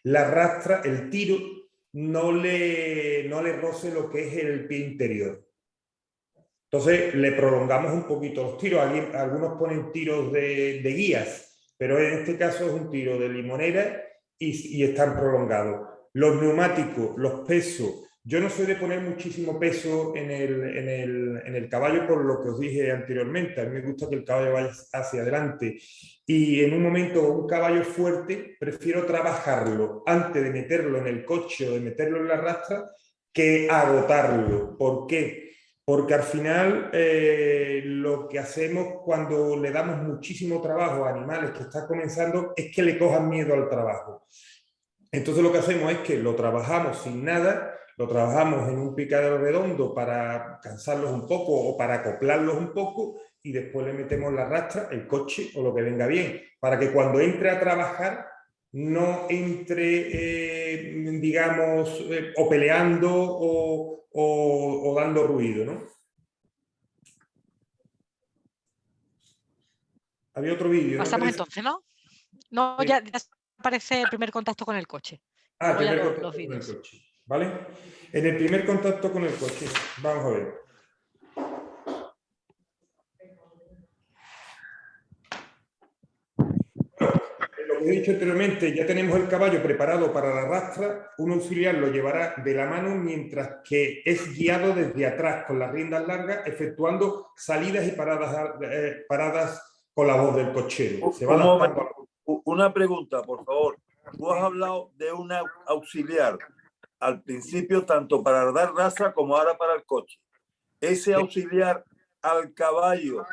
la rastra, el tiro, no le roce lo que es el pie interior. Entonces le prolongamos un poquito los tiros. Algunos ponen tiros de guías, pero en este caso es un tiro de limonera y están prolongados. Los neumáticos, los pesos. Yo no soy de poner muchísimo peso en el caballo, por lo que os dije anteriormente. A mí me gusta que el caballo vaya hacia adelante. Y en un momento, un caballo fuerte, prefiero trabajarlo antes de meterlo en el coche o de meterlo en la rastra, que agotarlo. ¿Por qué? Porque al final lo que hacemos cuando le damos muchísimo trabajo a animales que están comenzando es que le cojan miedo al trabajo. Entonces lo que hacemos es que lo trabajamos sin nada, lo trabajamos en un picadero redondo para cansarlos un poco o para acoplarlos un poco, y después le metemos la rastra, el coche o lo que venga bien, para que cuando entre a trabajar no entre, digamos, o peleando o dando ruido, ¿no? Había otro vídeo. Pasamos entonces, ¿no? No, sí. Ya aparece el primer contacto con el coche. Ah, el primer contacto con el coche. ¿Vale? En el primer contacto con el coche, vamos a ver. Lo que he dicho anteriormente, ya tenemos el caballo preparado para la rastra. Un auxiliar lo llevará de la mano mientras que es guiado desde atrás con las riendas largas, efectuando salidas y paradas con la voz del cochero. Se va adaptando. Una pregunta, por favor. Tú has hablado de un auxiliar al principio, tanto para dar rastra como ahora para el coche. Ese auxiliar al caballo,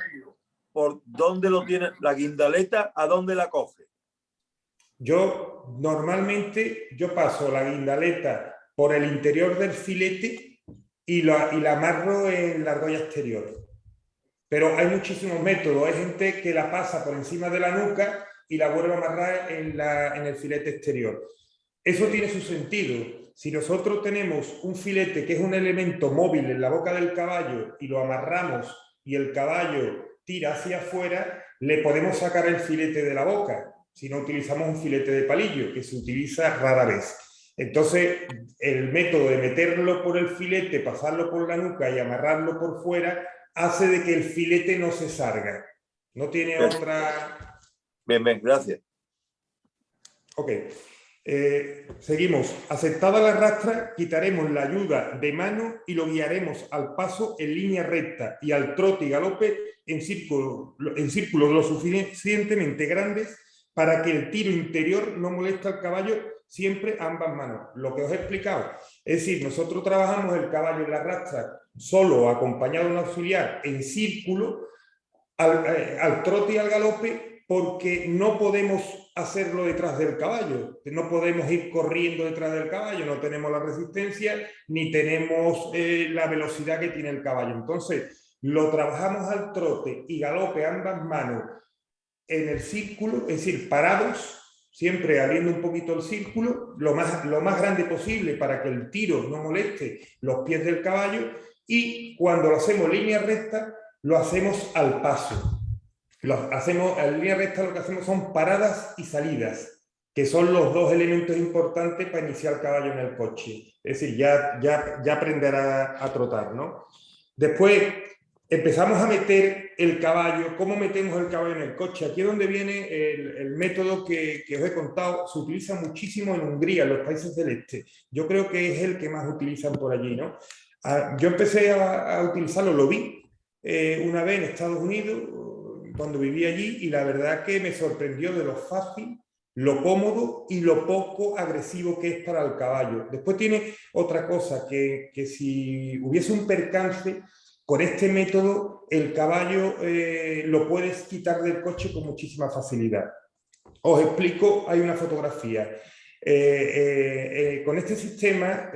¿por dónde lo tiene? ¿La guindaleta a dónde la coge? Yo normalmente paso la guindaleta por el interior del filete y la amarro en la argolla exterior. Pero hay muchísimos métodos. Hay gente que la pasa por encima de la nuca y la vuelve a amarrar en el filete exterior. Eso tiene su sentido. Si nosotros tenemos un filete que es un elemento móvil en la boca del caballo y lo amarramos y el caballo tira hacia afuera, le podemos sacar el filete de la boca, si no utilizamos un filete de palillo, que se utiliza rara vez. Entonces, el método de meterlo por el filete, pasarlo por la nuca y amarrarlo por fuera, hace de que el filete no se salga. No tiene otra... Bien, gracias. Ok. Seguimos. Aceptada la rastra, quitaremos la ayuda de mano y lo guiaremos al paso en línea recta y al trote y galope en círculos lo suficientemente grandes para que el tiro interior no moleste al caballo, siempre a ambas manos. Lo que os he explicado. Es decir, nosotros trabajamos el caballo en la rastra solo, acompañado de un auxiliar, en círculo, al trote y al galope, porque no podemos hacerlo detrás del caballo, no podemos ir corriendo detrás del caballo, no tenemos la resistencia ni tenemos la velocidad que tiene el caballo. Entonces, lo trabajamos al trote y galope ambas manos en el círculo, es decir, parados, siempre abriendo un poquito el círculo, lo más grande posible para que el tiro no moleste los pies del caballo, y cuando lo hacemos en línea recta, lo hacemos al paso. En línea recta lo que hacemos son paradas y salidas, que son los dos elementos importantes para iniciar el caballo en el coche. Es decir, ya aprenderá a trotar, ¿no? Después empezamos a meter el caballo. ¿Cómo metemos el caballo en el coche? Aquí es donde viene el método que os he contado. Se utiliza muchísimo en Hungría, en los países del este. Yo creo que es el que más utilizan por allí, ¿no? Yo empecé a utilizarlo, lo vi una vez en Estados Unidos, cuando viví allí, y la verdad que me sorprendió de lo fácil, lo cómodo y lo poco agresivo que es para el caballo. Después tiene otra cosa, que si hubiese un percance, con este método el caballo lo puedes quitar del coche con muchísima facilidad. Os explico, hay una fotografía. Con este sistema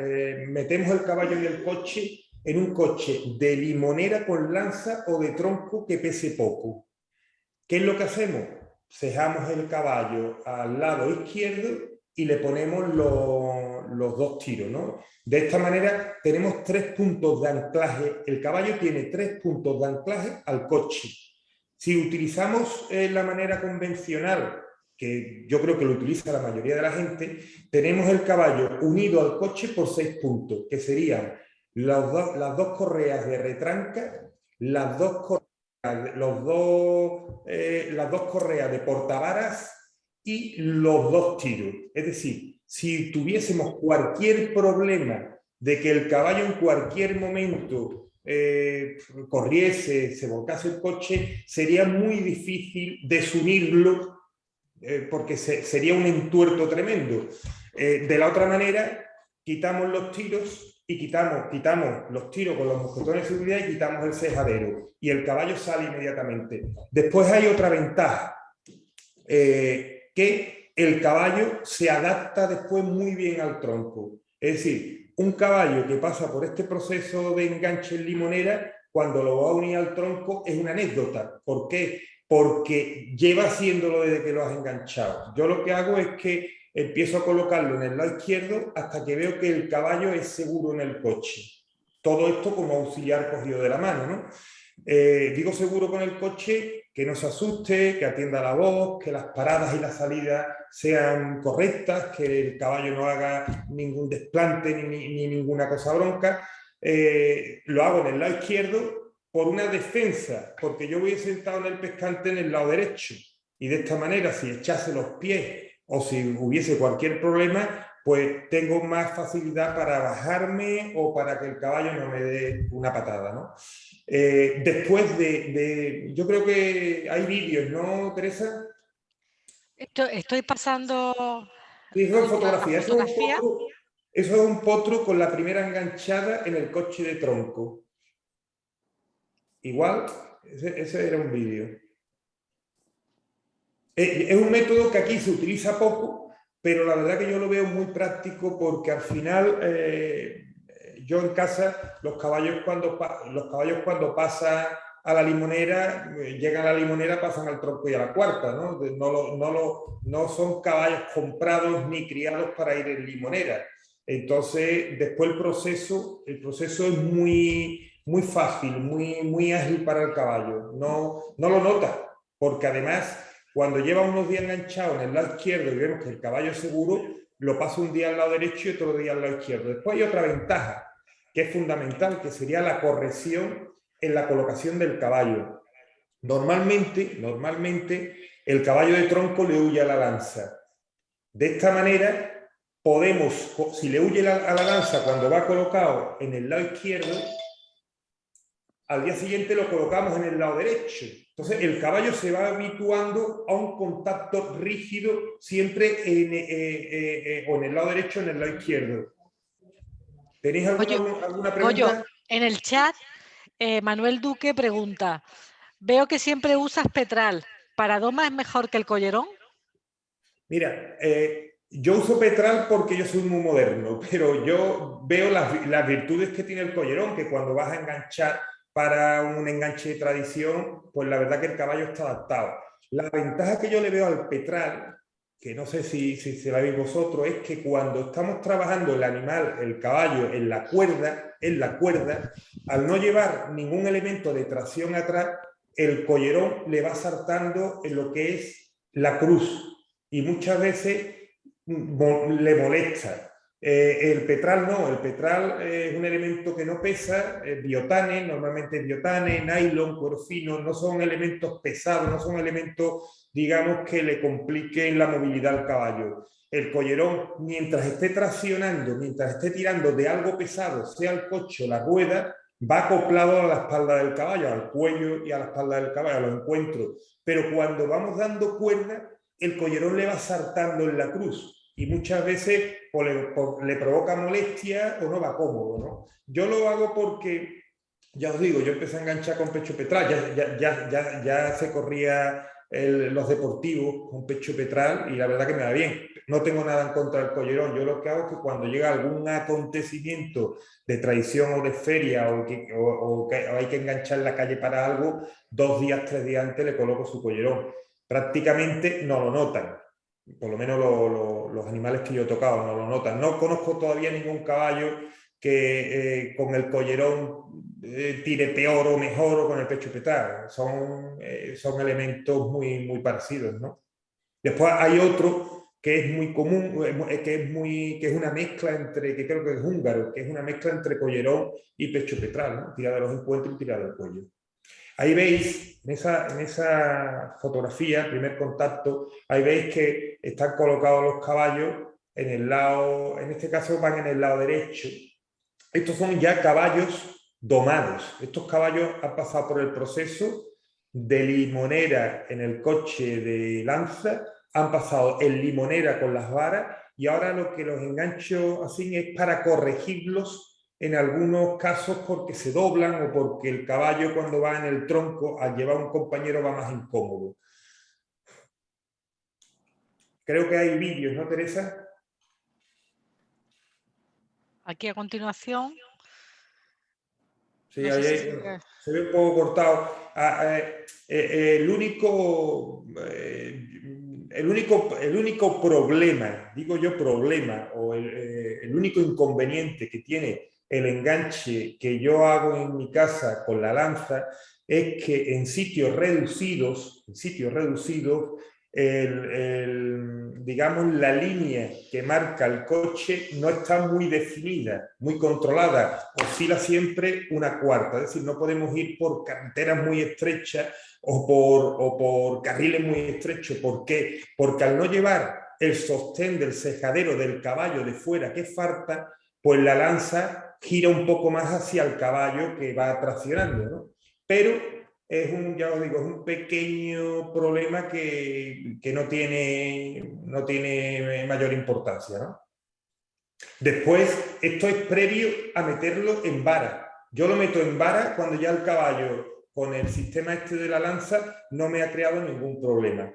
metemos el caballo en el coche, en un coche de limonera con lanza o de tronco que pese poco. ¿Qué es lo que hacemos? Cejamos el caballo al lado izquierdo y le ponemos los dos tiros, ¿no? De esta manera tenemos 3 puntos de anclaje. El caballo tiene 3 puntos de anclaje al coche. Si utilizamos la manera convencional, que yo creo que lo utiliza la mayoría de la gente, tenemos el caballo unido al coche por 6 puntos, que serían las dos correas de retranca, las dos correas de portavaras y los 2 tiros. Es decir, si tuviésemos cualquier problema de que el caballo en cualquier momento corriese, se volcase el coche, sería muy difícil desunirlo porque sería un entuerto tremendo. De la otra manera, quitamos los tiros y quitamos los tiros con los mosquetones de seguridad y quitamos el cejadero y el caballo sale inmediatamente. Después hay otra ventaja, que el caballo se adapta después muy bien al tronco. Es decir, un caballo que pasa por este proceso de enganche en limonera, cuando lo va a unir al tronco, es una anécdota. ¿Por qué? Porque lleva haciéndolo desde que lo has enganchado. Yo lo que hago es que empiezo a colocarlo en el lado izquierdo hasta que veo que el caballo es seguro en el coche. Todo esto como auxiliar cogido de la mano, ¿no? Digo seguro con el coche, que no se asuste, que atienda la voz, que las paradas y las salidas sean correctas, que el caballo no haga ningún desplante ni ninguna cosa bronca. Lo hago en el lado izquierdo por una defensa, porque yo voy sentado en el pescante en el lado derecho y de esta manera, si echase los pies o si hubiese cualquier problema, pues tengo más facilidad para bajarme o para que el caballo no me dé una patada, ¿no? Después yo creo que hay vídeos, ¿no, Teresa? Estoy pasando... Sí, eso es fotografía. Eso es un potro con la primera enganchada en el coche de tronco. Igual, ese era un vídeo. Es un método que aquí se utiliza poco, pero la verdad que yo lo veo muy práctico porque al final yo en casa los caballos cuando pasan a la limonera, llegan a la limonera, pasan al tronco y a la cuarta, ¿no? No son caballos comprados ni criados para ir en limonera. Entonces, después el proceso es muy muy fácil, muy ágil para el caballo. No lo nota, porque además cuando lleva unos días enganchado en el lado izquierdo y vemos que el caballo es seguro, lo pasa un día al lado derecho y otro día al lado izquierdo. Después hay otra ventaja que es fundamental, que sería la corrección en la colocación del caballo. Normalmente el caballo de tronco le huye a la lanza. De esta manera podemos, si le huye a la lanza cuando va colocado en el lado izquierdo, al día siguiente lo colocamos en el lado derecho. Entonces el caballo se va habituando a un contacto rígido siempre o en el lado derecho o en el lado izquierdo. ¿Tenéis alguna pregunta? Goyo, en el chat, Manuel Duque pregunta, veo que siempre usas petral. ¿Para doma es mejor que el collerón? Mira, yo uso petral porque yo soy muy moderno, pero yo veo las virtudes que tiene el collerón, que cuando vas a enganchar para un enganche de tradición, pues la verdad que el caballo está adaptado. La ventaja que yo le veo al petral, que no sé si se la veis vosotros, es que cuando estamos trabajando el animal, el caballo, en la cuerda, al no llevar ningún elemento de tracción atrás, el collerón le va saltando en lo que es la cruz y muchas veces le molesta. El petral no, el petral es un elemento que no pesa, biotane, normalmente biotane, nylon, cuero fino, no son elementos pesados, no son elementos, digamos, que le compliquen la movilidad al caballo. El collerón, mientras esté traccionando, mientras esté tirando de algo pesado, sea el coche o la rueda, va acoplado a la espalda del caballo, al cuello y a la espalda del caballo, a los encuentros. Pero cuando vamos dando cuerda, el collerón le va saltando en la cruz. Y muchas veces le provoca molestia o no va cómodo, ¿no? Yo lo hago porque, ya os digo, yo empecé a enganchar con pecho petral, ya se corría los deportivos con pecho petral y la verdad que me da bien. No tengo nada en contra del collerón. Yo lo que hago es que cuando llega algún acontecimiento de tradición o de feria o que hay que enganchar en la calle para algo, 2 días, 3 días antes le coloco su collerón. Prácticamente no lo notan. Por lo menos los animales que yo he tocado no lo notan. No conozco todavía ningún caballo que con el collerón tire peor o mejor o con el pecho petral. Son elementos muy parecidos, ¿no? Después hay otro que es muy común, que es una mezcla entre, que creo que es húngaro, que es una mezcla entre collerón y pecho petral, ¿no? Tirada de los encuentros y tirada del cuello. Ahí veis, en esa fotografía, primer contacto, ahí veis que están colocados los caballos en el lado, en este caso van en el lado derecho. Estos son ya caballos domados. Estos caballos han pasado por el proceso de limonera en el coche de lanza, han pasado en limonera con las varas y ahora lo que los engancho así es para corregirlos en algunos casos porque se doblan o porque el caballo cuando va en el tronco al llevar un compañero va más incómodo. Creo que hay vídeos, ¿no, Teresa? Aquí a continuación. Sí, no ahí se ve un poco cortado. El único problema, digo yo problema, o el único inconveniente que tiene el enganche que yo hago en mi casa con la lanza es que en sitios reducidos, digamos, la línea que marca el coche no está muy definida, muy controlada, oscila siempre una cuarta, es decir, no podemos ir por carreteras muy estrechas o por carriles muy estrechos. ¿Por qué? Porque al no llevar el sostén del cejadero del caballo de fuera que falta, pues la lanza gira un poco más hacia el caballo que va traccionando, ¿no? Pero es ya os digo, es un pequeño problema que no tiene mayor importancia, ¿no? Después, esto es previo a meterlo en vara. Yo lo meto en vara cuando ya el caballo, con el sistema este de la lanza, no me ha creado ningún problema.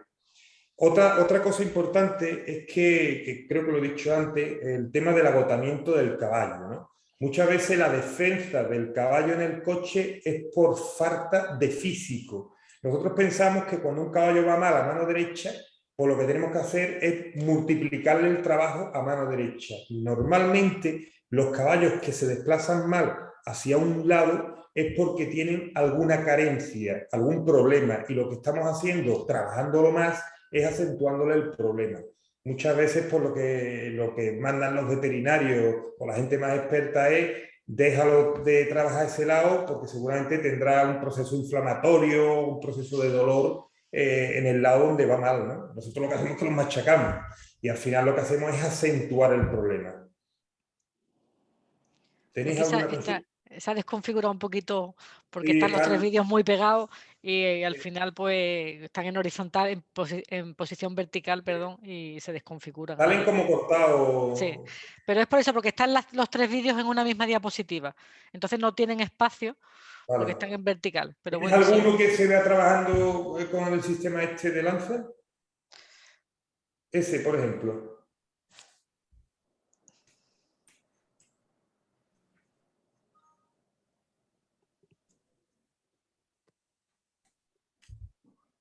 Otra cosa importante es que creo que lo he dicho antes, el tema del agotamiento del caballo, ¿no? Muchas veces la defensa del caballo en el coche es por falta de físico. Nosotros pensamos que cuando un caballo va mal a mano derecha, pues lo que tenemos que hacer es multiplicarle el trabajo a mano derecha. Normalmente los caballos que se desplazan mal hacia un lado es porque tienen alguna carencia, algún problema, y lo que estamos haciendo, trabajándolo más, es acentuándole el problema. Muchas veces por lo que mandan los veterinarios o la gente más experta es déjalo de trabajar ese lado porque seguramente tendrá un proceso inflamatorio, un proceso de dolor en el lado donde va mal, ¿no? Nosotros lo que hacemos es que los machacamos y al final lo que hacemos es acentuar el problema. ¿Tenéis alguna consulta? Se ha desconfigurado un poquito porque Sí, están los 3 claro. vídeos muy pegados y al final pues están en horizontal, en posición vertical, perdón, y se desconfiguran. Salen como cortados. Sí, pero es por eso, porque están los 3 vídeos en una misma diapositiva. Entonces no tienen espacio porque Vale. están en vertical. Pero ¿Tienes bueno, alguno sí. que se vea trabajando con el sistema este de lanza? Ese, por ejemplo.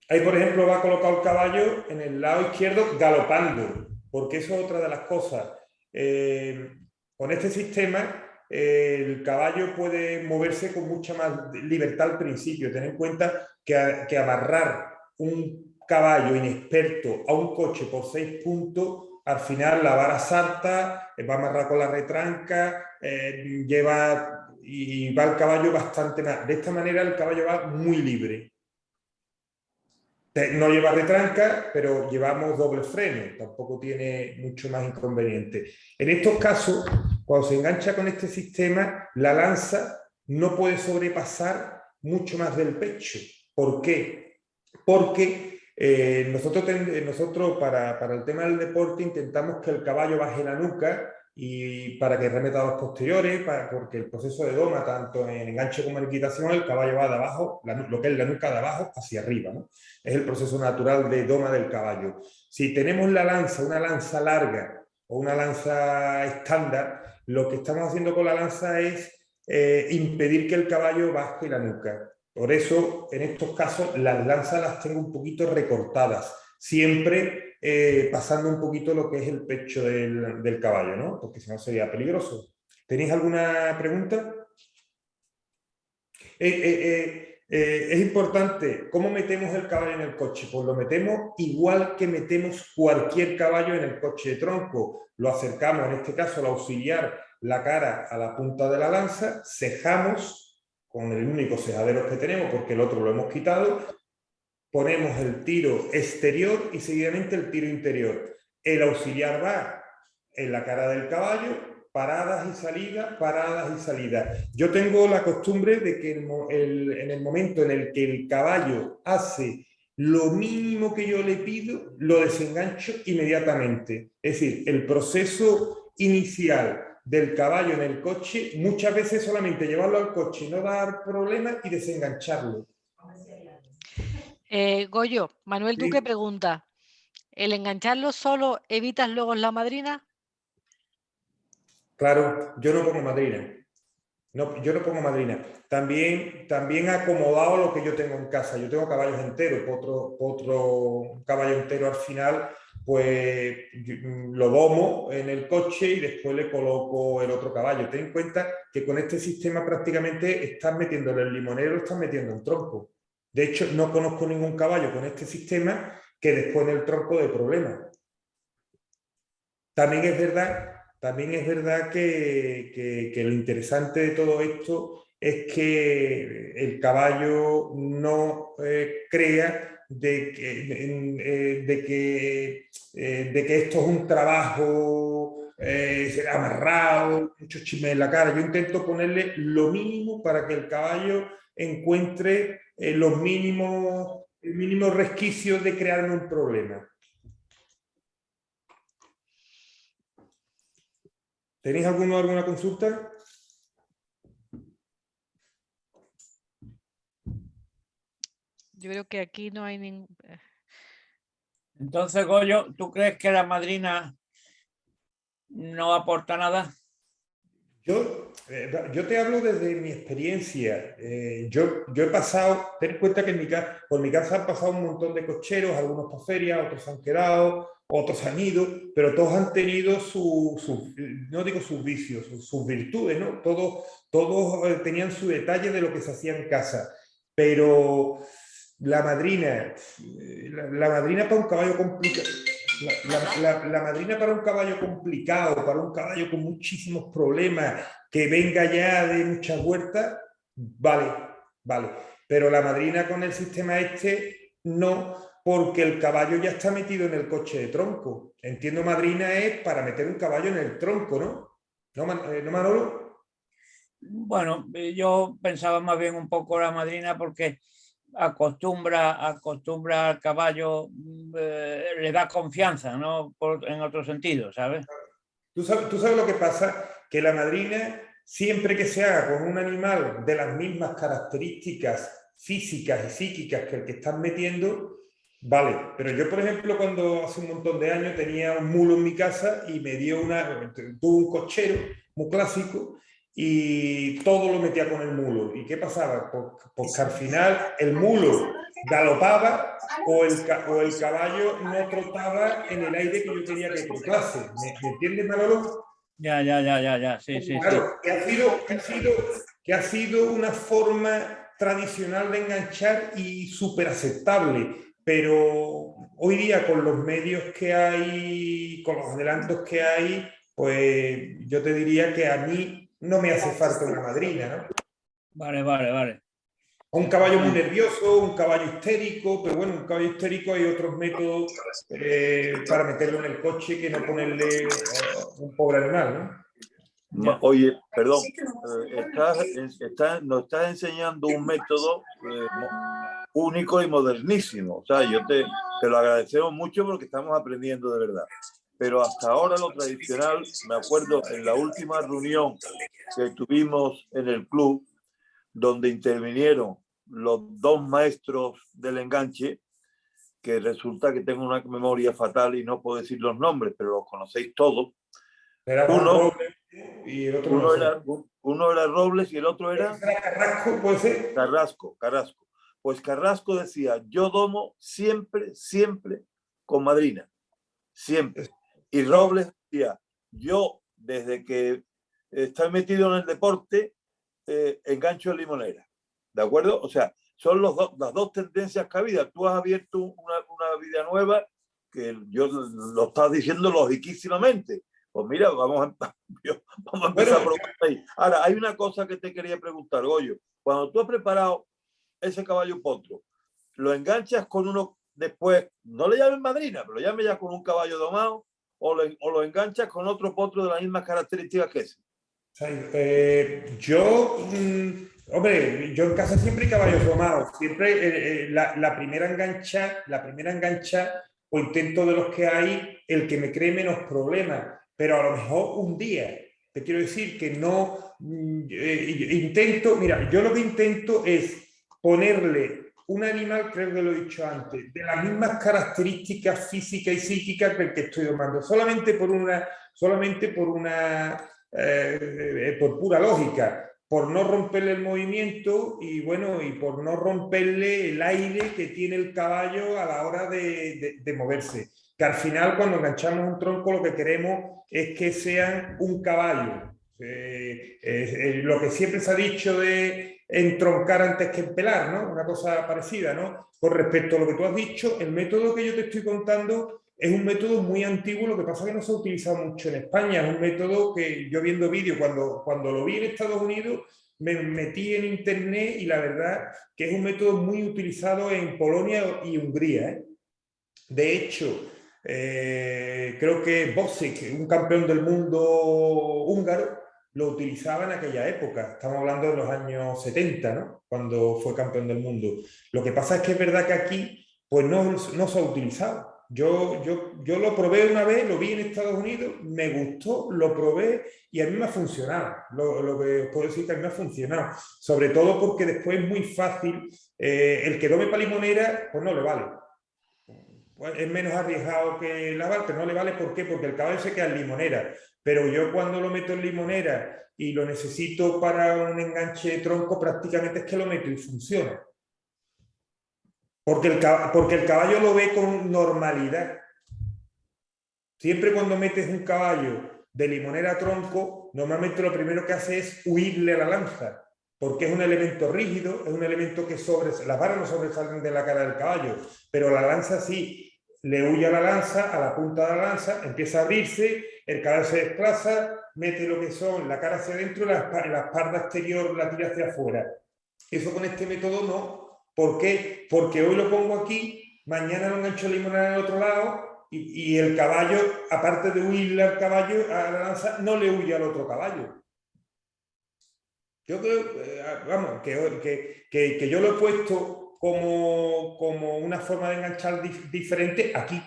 Ahí, por ejemplo, va colocado el caballo en el lado izquierdo galopando, porque eso es otra de las cosas. Con este sistema, el caballo puede moverse con mucha más libertad al principio. Ten en cuenta que amarrar un caballo inexperto a un coche por 6 puntos, al final la vara salta, va amarrado con la retranca, y va el caballo bastante más. De esta manera el caballo va muy libre. No lleva retranca, pero llevamos doble freno, tampoco tiene mucho más inconveniente. En estos casos, cuando se engancha con este sistema, la lanza no puede sobrepasar mucho más del pecho. ¿Por qué? Porque nosotros para el tema del deporte intentamos que el caballo baje la nuca y para que remeta a los posteriores, porque el proceso de doma, tanto en enganche como en equitación, el caballo va de abajo, lo que es la nuca de abajo hacia arriba, ¿no? Es el proceso natural de doma del caballo. Si tenemos una lanza larga o una lanza estándar, lo que estamos haciendo con la lanza es impedir que el caballo baje la nuca. Por eso, en estos casos, las lanzas las tengo un poquito recortadas, siempre pasando un poquito lo que es el pecho del caballo, ¿no? Porque si no sería peligroso. ¿Tenéis alguna pregunta? Es importante, ¿cómo metemos el caballo en el coche? Pues lo metemos igual que metemos cualquier caballo en el coche de tronco. Lo acercamos, en este caso, al auxiliar, la cara a la punta de la lanza, cejamos con el único cejadero que tenemos, porque el otro lo hemos quitado, ponemos el tiro exterior y seguidamente el tiro interior. El auxiliar va en la cara del caballo, paradas y salidas. Yo tengo la costumbre de que en el momento en el que el caballo hace lo mínimo que yo le pido, lo desengancho inmediatamente. Es decir, el proceso inicial del caballo en el coche, muchas veces solamente llevarlo al coche, no dar problemas y desengancharlo. Goyo, Manuel Duque pregunta, ¿el engancharlo solo evitas luego la madrina? Claro, yo no pongo madrina. No, yo no pongo madrina. También he acomodado lo que yo tengo en casa. Yo tengo caballos enteros, otro caballo entero al final, pues lo domo en el coche y después le coloco el otro caballo. Ten en cuenta que con este sistema prácticamente estás metiéndole el limonero, estás metiendo un tronco. De hecho, no conozco ningún caballo con este sistema que después en el tronco dé problemas. También es verdad que lo interesante de todo esto es que el caballo no crea de que esto es un trabajo amarrado, muchos chismes en la cara. Yo intento ponerle lo mínimo para que el caballo encuentre los mínimos resquicios de crearme un problema. ¿Tenéis alguna consulta? Yo creo que aquí no hay ningún... Entonces, Goyo, ¿tú crees que la madrina no aporta nada? Yo te hablo desde mi experiencia. Yo he pasado, ten en cuenta que por mi casa han pasado un montón de cocheros, algunos para feria, otros han quedado, otros han ido, pero todos han tenido no digo sus vicios, sus virtudes, ¿no? Todos tenían su detalle de lo que se hacía en casa, pero la madrina para un caballo complicado, la madrina para un caballo complicado, para un caballo con muchísimos problemas, que venga ya de muchas huertas, vale, pero la madrina con el sistema no, porque el caballo ya está metido en el coche de tronco. Entiendo, madrina es para meter un caballo en el tronco, ¿no? ¿No, Manolo? Bueno, yo pensaba más bien un poco la madrina porque acostumbra al caballo, le da confianza, ¿no? En otro sentido, ¿sabes? ¿Tú sabes lo que pasa? Que la madrina, siempre que se haga con un animal de las mismas características físicas y psíquicas que el que están metiendo, vale. Pero yo, por ejemplo, cuando hace un montón de años tenía un mulo en mi casa y me dio tuve un cochero muy clásico y todo lo metía con el mulo. ¿Y qué pasaba? Pues que al final el mulo galopaba o el caballo no trotaba en el aire que yo quería que trotase. ¿Me entiendes, Manolo? Ya, sí. Claro, que ha sido una forma tradicional de enganchar y súper aceptable, pero hoy día con los medios que hay, con los adelantos que hay, pues yo te diría que a mí no me hace falta una madrina, ¿no? Vale. Un caballo muy nervioso, un caballo histérico, pero bueno, un caballo histérico hay otros métodos para meterlo en el coche que no ponerle un pobre animal, ¿no? Oye, perdón, nos estás enseñando un método único y modernísimo. O sea, te lo agradecemos mucho porque estamos aprendiendo de verdad. Pero hasta ahora lo tradicional, me acuerdo en la última reunión que tuvimos en el club, donde intervinieron los dos maestros del enganche, que resulta que tengo una memoria fatal y no puedo decir los nombres, pero los conocéis todos. Uno era Robles y el otro era Carrasco, ¿puede ser? Carrasco. Pues Carrasco decía, yo domo siempre con madrina, siempre. Y Robles decía, yo desde que estoy metido en el deporte, engancho en limonera. ¿De acuerdo? O sea, son las dos tendencias que ha habido. Tú has abierto una vida nueva que yo lo estás diciendo logiquísimamente. Pues mira, vamos a empezar a probar ahí. Ahora, hay una cosa que te quería preguntar, Goyo. Cuando tú has preparado ese caballo potro, lo enganchas con uno después, no le llames madrina, pero lo llames ya con un caballo domado, o lo enganchas con otro potro de las mismas características que ese. Hombre, yo en casa siempre hay caballos domados. Siempre la primera engancha o intento de los que hay, el que me cree menos problemas. Pero a lo mejor un día, te quiero decir que no yo lo que intento es ponerle un animal, creo que lo he dicho antes, de las mismas características físicas y psíquicas que el que estoy domando, solamente por pura lógica, por no romperle el movimiento y por no romperle el aire que tiene el caballo a la hora de moverse. Que al final, cuando enganchamos un tronco, lo que queremos es que sean un caballo. Lo que siempre se ha dicho de entroncar antes que empelar, ¿no? Una cosa parecida, ¿no? Con respecto a lo que tú has dicho, el método que yo te estoy contando es un método muy antiguo, lo que pasa es que no se ha utilizado mucho en España. Es un método que yo viendo vídeos, cuando lo vi en Estados Unidos, me metí en internet y la verdad que es un método muy utilizado en Polonia y Hungría, ¿eh? De hecho, creo que Bosic, un campeón del mundo húngaro, lo utilizaba en aquella época. Estamos hablando de los años 70, ¿no? Cuando fue campeón del mundo. Lo que pasa es que es verdad que aquí pues no se ha utilizado. Yo lo probé una vez, lo vi en Estados Unidos, me gustó, lo probé y a mí me ha funcionado. Lo que os puedo decir que a mí me ha funcionado. Sobre todo porque después es muy fácil. El que dome para limonera, pues no le vale. Es menos arriesgado que la barca, no le vale. ¿Por qué? Porque el caballo se queda en limonera. Pero yo cuando lo meto en limonera y lo necesito para un enganche de tronco, prácticamente es que lo meto y funciona. Porque el caballo lo ve con normalidad. Siempre cuando metes un caballo de limonera a tronco, normalmente lo primero que hace es huirle a la lanza, porque es un elemento rígido, es un elemento que las varas no sobresalen de la cara del caballo, pero la lanza sí, le huye a la lanza, a la punta de la lanza, empieza a abrirse, el caballo se desplaza, mete lo que son la cara hacia adentro y la espalda exterior la tira hacia afuera. Eso con este método no. ¿Por qué? Porque hoy lo pongo aquí, mañana lo engancho limonera en el otro lado y el caballo, aparte de huirle al caballo, a la lanza, no le huye al otro caballo. Yo creo, vamos, que yo lo he puesto como una forma de enganchar diferente aquí,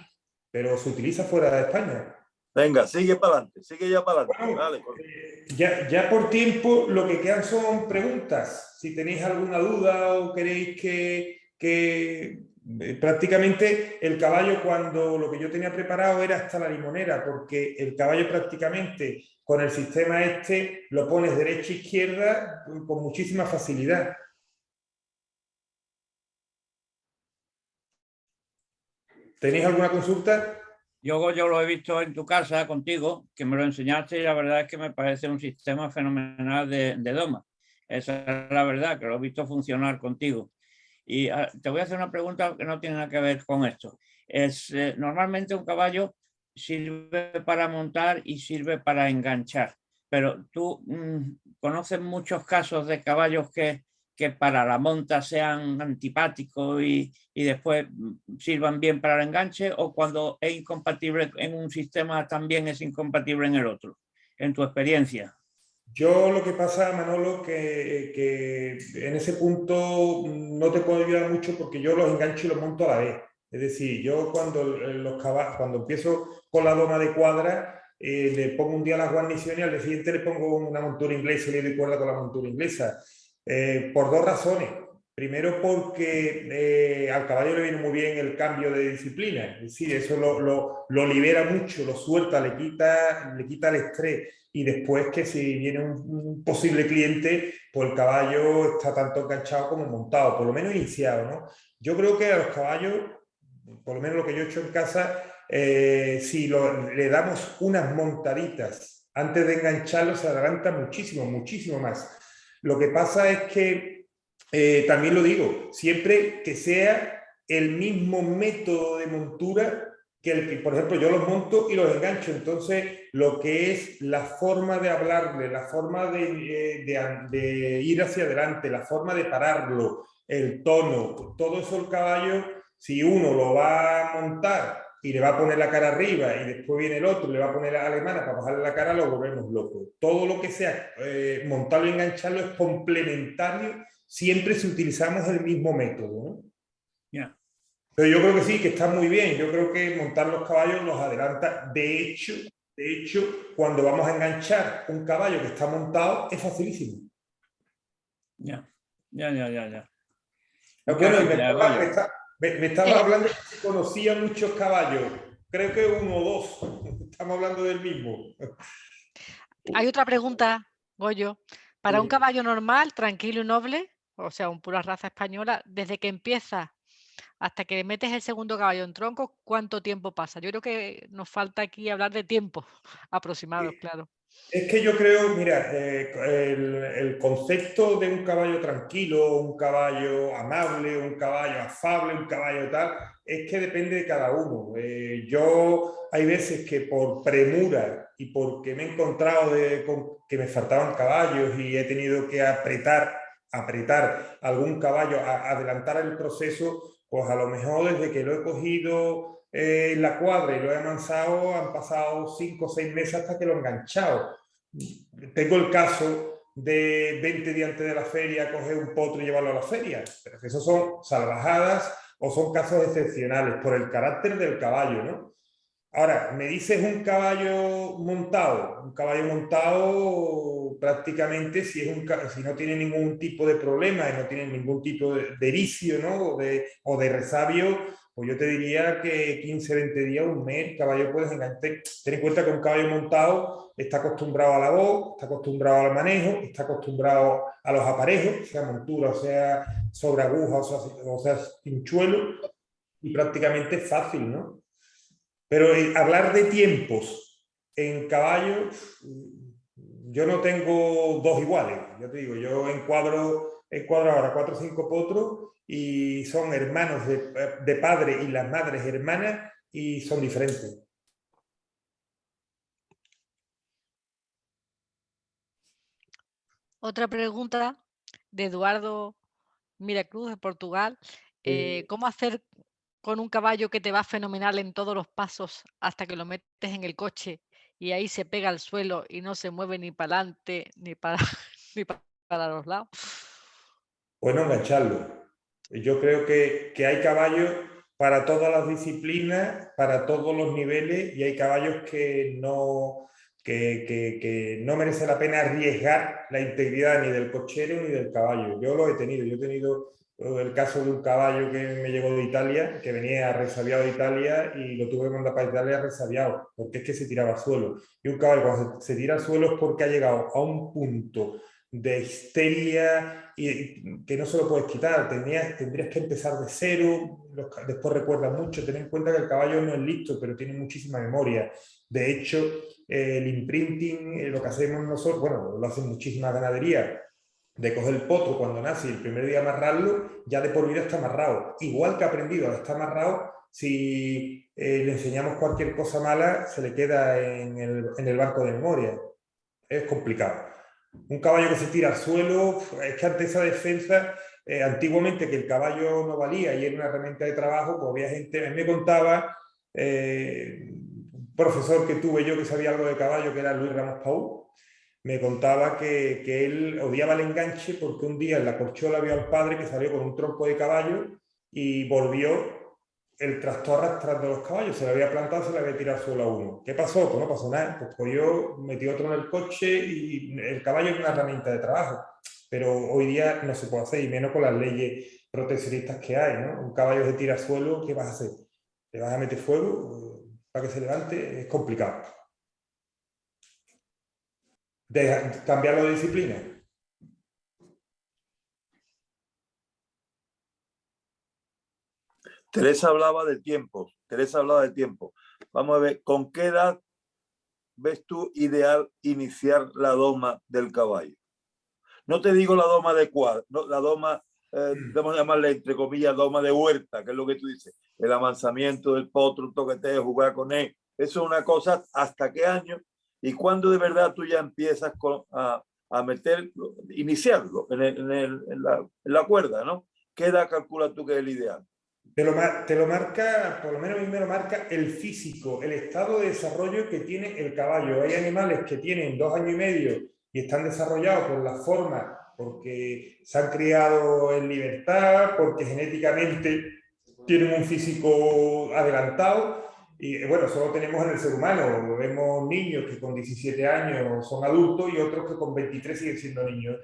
pero se utiliza fuera de España. Venga, sigue para adelante, sigue ya para adelante. Bueno, Dale. Ya por tiempo lo que quedan son preguntas. Si tenéis alguna duda o queréis que prácticamente el caballo, cuando lo que yo tenía preparado era hasta la limonera, porque el caballo prácticamente con el sistema este lo pones derecha e izquierda con muchísima facilidad. ¿Tenéis alguna consulta? Yo lo he visto en tu casa contigo, que me lo enseñaste y la verdad es que me parece un sistema fenomenal de doma. Esa es la verdad, que lo he visto funcionar contigo. Y te voy a hacer una pregunta que no tiene nada que ver con esto. Normalmente un caballo sirve para montar y sirve para enganchar, pero tú conoces muchos casos de caballos que para la monta sean antipáticos y después sirvan bien para el enganche, o cuando es incompatible en un sistema también es incompatible en el otro, en tu experiencia. Yo lo que pasa, Manolo, que en ese punto no te puedo ayudar mucho porque yo los engancho y los monto a la vez. Es decir, yo cuando empiezo con la doma de cuadra, le pongo un día las guarniciones y al día siguiente le pongo una montura inglesa y le doy cuerda con la montura inglesa. Por dos razones. Primero porque al caballo le viene muy bien el cambio de disciplina, es decir, eso lo libera mucho, lo suelta, le quita el estrés, y después que si viene un posible cliente, pues el caballo está tanto enganchado como montado, por lo menos iniciado, ¿no? Yo creo que a los caballos, por lo menos lo que yo he hecho en casa, si le damos unas montaditas antes de engancharlo, se adelanta muchísimo, muchísimo más. Lo que pasa es que, también lo digo, siempre que sea el mismo método de montura que por ejemplo, yo los monto y los engancho. Entonces, lo que es la forma de hablarle, la forma de ir hacia adelante, la forma de pararlo, el tono, todo eso el caballo, si uno lo va a montar y le va a poner la cara arriba y después viene el otro, le va a poner la alemana para bajarle la cara, lo volvemos loco. Todo lo que sea montarlo y engancharlo es complementario, siempre si utilizamos el mismo método, ¿no? Yeah. Pero yo creo que sí, que está muy bien. Yo creo que montar los caballos los adelanta. De hecho, cuando vamos a enganchar un caballo que está montado, es facilísimo. Ya. Bueno, me estaba hablando de que conocía muchos caballos. Creo que uno o dos. Estamos hablando del mismo. Hay otra pregunta, Goyo. Para un caballo normal, tranquilo y noble, o sea, un pura raza española, desde que empieza hasta que metes el segundo caballo en tronco, ¿cuánto tiempo pasa? Yo creo que nos falta aquí hablar de tiempo aproximados, claro. Es que yo creo, mira, el concepto de un caballo tranquilo, un caballo amable, un caballo afable, un caballo tal, es que depende de cada uno. Yo hay veces que por premura y porque me he encontrado que me faltaban caballos y he tenido que apretar algún caballo, adelantar el proceso, pues a lo mejor desde que lo he cogido en la cuadra y lo he amansado han pasado 5 o 6 meses hasta que lo he enganchado. Tengo el caso de 20 días antes de la feria coger un potro y llevarlo a la feria, pero que eso son salvajadas o son casos excepcionales por el carácter del caballo, ¿no? Ahora, me dices un caballo montado prácticamente si no tiene ningún tipo de problema y no tiene ningún tipo de ericio, ¿no? o de resabio, pues yo te diría que 15, 20 días, un mes, el caballo puedes enganchar. Ten en cuenta que un caballo montado está acostumbrado a la voz, está acostumbrado al manejo, está acostumbrado a los aparejos, sea montura, o sea sobre aguja, o sea pinchuelo, y prácticamente es fácil, ¿no? Pero hablar de tiempos en caballo, yo no tengo dos iguales. Ya te digo, yo encuadro ahora 4 o 5 potros y son hermanos de padre y las madres hermanas y son diferentes. Otra pregunta de Eduardo Miracruz de Portugal. ¿Cómo hacer con un caballo que te va fenomenal en todos los pasos hasta que lo metes en el coche y ahí se pega al suelo y no se mueve ni para adelante ni para, ni para los lados? Bueno, engancharlo. Yo creo que hay caballos para todas las disciplinas, para todos los niveles, y hay caballos que no merece la pena arriesgar la integridad ni del cochero ni del caballo. Yo lo he tenido. Yo he tenido el caso de un caballo que me llegó de Italia, que venía resabiado de Italia y lo tuve que mandar para Italia resabiado, porque es que se tiraba al suelo. Y un caballo cuando se tira al suelo es porque ha llegado a un punto de histeria y que no se lo puedes quitar, tendrías que empezar de cero. Después recuerda mucho, ten en cuenta que el caballo no es listo, pero tiene muchísima memoria. De hecho, el imprinting, lo que hacemos nosotros, bueno, lo hacen muchísimas ganaderías, de coger el potro cuando nace y el primer día amarrarlo, ya de por vida está amarrado. Igual que ha aprendido a estar amarrado, si le enseñamos cualquier cosa mala, se le queda en el banco de memoria. Es complicado. Un caballo que se tira al suelo, es que ante esa defensa, antiguamente que el caballo no valía y era una herramienta de trabajo, pues había gente, a mí me contaba un profesor que tuve yo que sabía algo de caballo, que era Luis Ramos Pau, me contaba que él odiaba el enganche porque un día en la corchola vio al padre que salió con un tronco de caballo y volvió el tractor arrastrando los caballos, se le había plantado, se le había tirado solo a uno. ¿Qué pasó? Pues no pasó nada, pues cogió, metió otro en el coche y el caballo es una herramienta de trabajo, pero hoy día no se puede hacer, y menos con las leyes proteccionistas que hay, ¿no? Un caballo se tira al suelo, ¿qué vas a hacer? ¿Le vas a meter fuego para que se levante? Es complicado. Cambiarlo de disciplina. Teresa hablaba de tiempo. Vamos a ver, ¿con qué edad ves tú ideal iniciar la doma del caballo? No te digo la doma de cuadro, no, la doma, vamos a llamarle entre comillas doma de huerta, que es lo que tú dices, el amansamiento del potro, un toqueteo, jugar con él. Eso es una cosa, ¿hasta qué año? Y cuándo de verdad tú ya empiezas a meterlo, iniciarlo en la cuerda, ¿no? ¿Qué edad calculas tú que es el ideal? Te lo marca, por lo menos a mí me lo marca el físico, el estado de desarrollo que tiene el caballo. Hay animales que tienen 2 años y medio y están desarrollados por la forma, porque se han criado en libertad, porque genéticamente tienen un físico adelantado. Y bueno, eso lo tenemos en el ser humano. Vemos niños que con 17 años son adultos y otros que con 23 siguen siendo niños.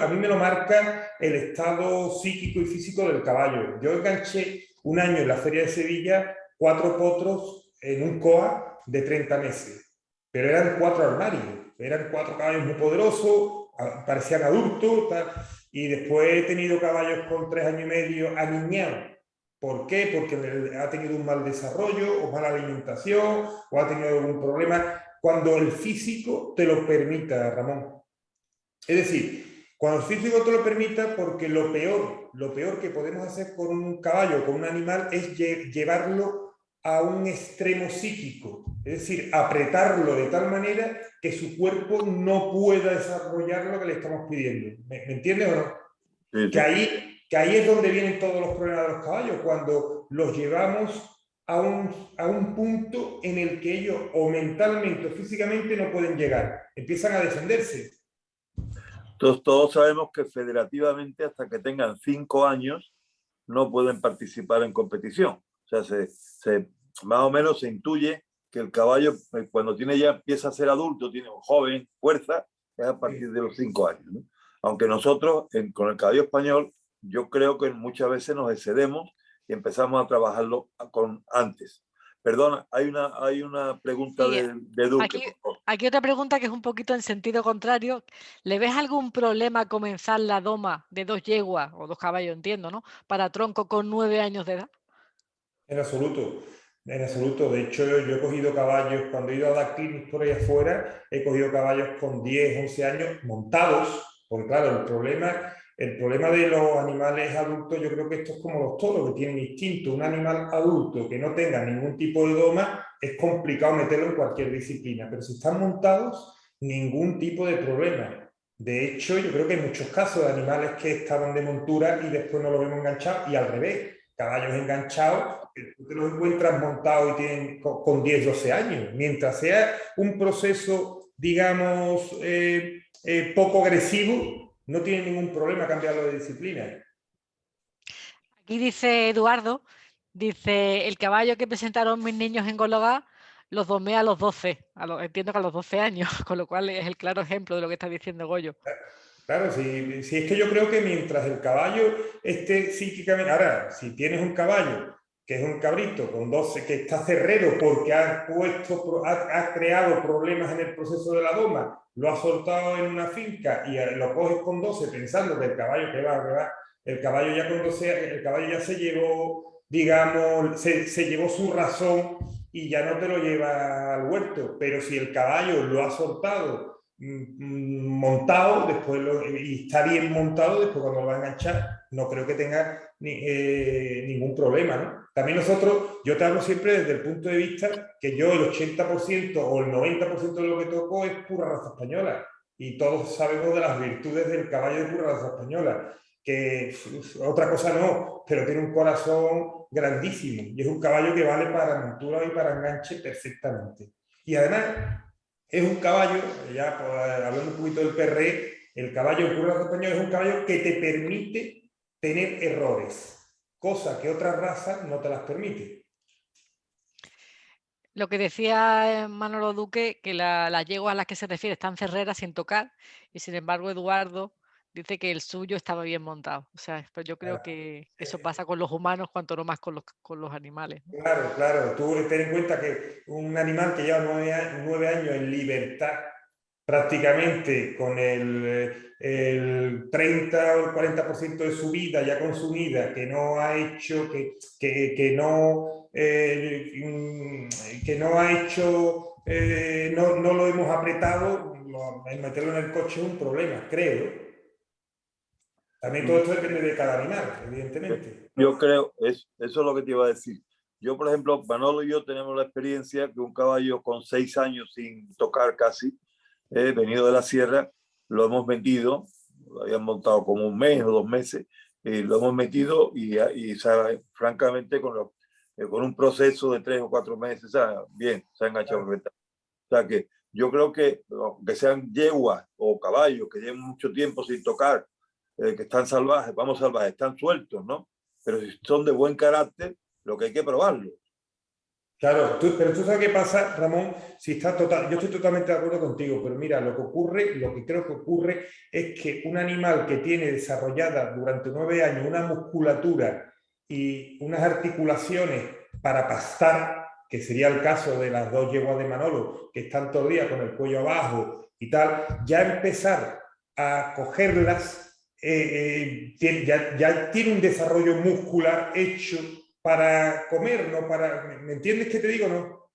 A mí me lo marca el estado psíquico y físico del caballo. Yo enganché un año en la Feria de Sevilla 4 potros en un COA de 30 meses. Pero eran 4 armarios. Eran 4 caballos muy poderosos, parecían adultos. Y después he tenido caballos con 3 años y medio aniñados. ¿Por qué? Porque ha tenido un mal desarrollo o mala alimentación o ha tenido algún problema. Cuando el físico te lo permita, Ramón. Es decir, cuando el físico te lo permita, porque lo peor que podemos hacer con un caballo, con un animal, es llevarlo a un extremo psíquico. Es decir, apretarlo de tal manera que su cuerpo no pueda desarrollar lo que le estamos pidiendo. ¿Me entiendes o no? Sí, sí. Que ahí es donde vienen todos los problemas de los caballos, cuando los llevamos a un punto en el que ellos o mentalmente o físicamente no pueden llegar. Empiezan a defenderse. Entonces, todos sabemos que federativamente hasta que tengan 5 años no pueden participar en competición. O sea, más o menos se intuye que el caballo, cuando empieza a ser adulto, tiene un joven, fuerza, es a partir de los 5 años, ¿no? Aunque nosotros, con el caballo español, yo creo que muchas veces nos excedemos y empezamos a trabajarlo antes. Perdona, hay una pregunta sí, de Duque. Aquí otra pregunta que es un poquito en sentido contrario. ¿Le ves algún problema a comenzar la doma de 2 yeguas o 2 caballos, entiendo, ¿no? Para tronco con 9 años de edad? En absoluto. En absoluto. De hecho, yo he cogido caballos, cuando he ido a dar clinics por ahí afuera, he cogido caballos con 10, 11 años montados, porque claro, el problema de los animales adultos, yo creo que esto es como los toros, que tienen instinto. Un animal adulto que no tenga ningún tipo de doma, es complicado meterlo en cualquier disciplina, pero si están montados, ningún tipo de problema. De hecho, yo creo que hay muchos casos de animales que estaban de montura y después no los vemos enganchados, y al revés, caballos enganchados, tú te los encuentras montados y tienen con 10, 12 años. Mientras sea un proceso, digamos, poco agresivo, no tiene ningún problema cambiarlo de disciplina. Aquí dice Eduardo, dice, el caballo que presentaron mis niños en Gólogá los domé a los 12, entiendo que a los 12 años, con lo cual es el claro ejemplo de lo que está diciendo Goyo. Claro, si es que yo creo que mientras el caballo esté psíquicamente... Ahora, si tienes un caballo que es un cabrito con 12, que está cerrero porque ha creado problemas en el proceso de la doma, lo ha soltado en una finca y lo coges con 12 pensando que el caballo que va, el caballo ya con 12, el caballo ya se llevó, digamos, se llevó su razón y ya no te lo lleva al huerto. Pero si el caballo lo ha soltado montado, después y está bien montado, después cuando lo va a enganchar, no creo que tenga ningún problema, ¿no? También nosotros, yo te hablo siempre desde el punto de vista que yo el 80% o el 90% de lo que toco es pura raza española, y todos sabemos de las virtudes del caballo de pura raza española, que otra cosa no, pero tiene un corazón grandísimo, y es un caballo que vale para montura y para enganche perfectamente. Y además es un caballo, ya pues, hablando un poquito del PRE, el caballo de pura raza española es un caballo que te permite tener errores, cosa que otras razas no te las permiten. Lo que decía Manolo Duque, que las yeguas a las que se refiere están cerreras sin tocar, y sin embargo Eduardo dice que el suyo estaba bien montado. O sea, pues yo creo que eso pasa con los humanos, cuanto no más con los animales, ¿no? Claro, claro. Tú ten en cuenta que un animal que lleva 9 años en libertad, prácticamente con el 30 o el 40% de su vida ya consumida, que no ha hecho, que no ha hecho, no lo hemos apretado, el meterlo en el coche es un problema, creo. También todo esto depende de cada animal, evidentemente. Yo creo, eso es lo que te iba a decir. Yo, por ejemplo, Manolo y yo tenemos la experiencia que un caballo con 6 años sin tocar casi, venido de la sierra, lo hemos metido, lo habían montado como 1 mes o 2 meses, lo hemos metido y ¿sabe? Francamente con un proceso de 3 o 4 meses, ¿sabe? Bien, se ha enganchado. O sea que yo creo que sean yeguas o caballos que lleven mucho tiempo sin tocar, que están salvajes, están sueltos, ¿no? Pero si son de buen carácter, lo que hay que probarlo. Claro, pero tú sabes qué pasa, Ramón, yo estoy totalmente de acuerdo contigo, pero mira, lo que creo que ocurre es que un animal que tiene desarrollada durante 9 años una musculatura y unas articulaciones para pastar, que sería el caso de las 2 yeguas de Manolo, que están todo el día con el cuello abajo y tal, ya empezar a cogerlas, ya tiene un desarrollo muscular hecho para comer, no para... ¿Me entiendes qué te digo, no?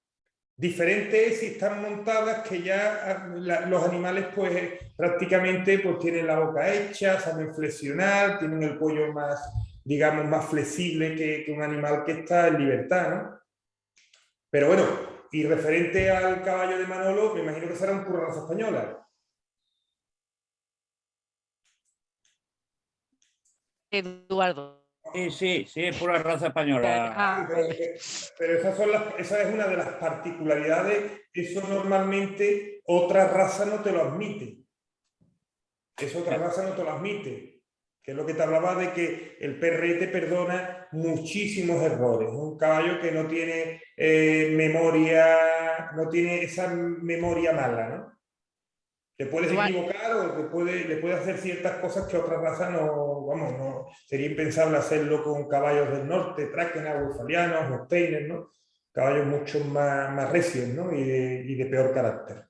Diferente es si están montadas, que ya los animales pues prácticamente pues tienen la boca hecha, saben flexionar, tienen el cuello más, digamos, más flexible que un animal que está en libertad, ¿no? Pero bueno, y referente al caballo de Manolo, me imagino que será un pura raza española. Eduardo. Sí, es pura raza española. Pero esa es una de las particularidades. Eso normalmente otra raza no te lo admite. Eso otra raza no te lo admite. Que es lo que te hablaba de que el PRE te perdona muchísimos errores. Un caballo que no tiene memoria, no tiene esa memoria mala, ¿no? Te puedes equivocar o le puede hacer ciertas cosas que otras razas no, sería impensable hacerlo con caballos del norte, Trakehner, Westfalianos, Holsteiner, ¿no? Caballos mucho más recios, ¿no? Y de peor carácter.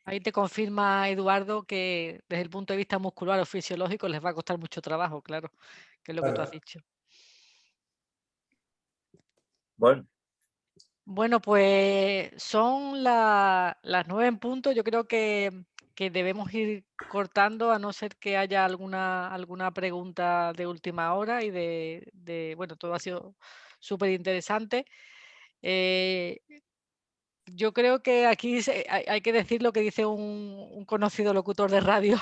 Ahí te confirma Eduardo que desde el punto de vista muscular o fisiológico les va a costar mucho trabajo, claro, que es lo que tú has dicho. Bueno, pues son las 9 en punto. Yo creo que debemos ir cortando, a no ser que haya alguna pregunta de última hora y bueno, todo ha sido súper interesante. Yo creo que aquí hay que decir lo que dice un conocido locutor de radio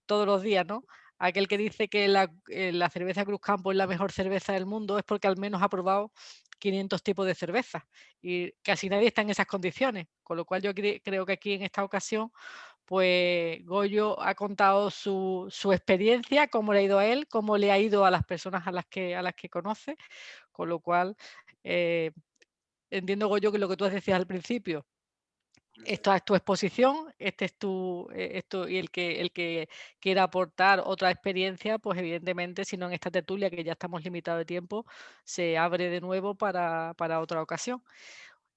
todos los días, ¿no? Aquel que dice que la cerveza Cruz Campo es la mejor cerveza del mundo es porque al menos ha probado 500 tipos de cerveza y casi nadie está en esas condiciones, con lo cual yo creo que aquí en esta ocasión pues Goyo ha contado su experiencia, cómo le ha ido a él, cómo le ha ido a las personas a las que conoce, con lo cual entiendo, Goyo, que lo que tú decías al principio, esta es tu exposición, este es y el que quiera aportar otra experiencia, pues evidentemente, si no en esta tertulia, que ya estamos limitados de tiempo, se abre de nuevo para otra ocasión.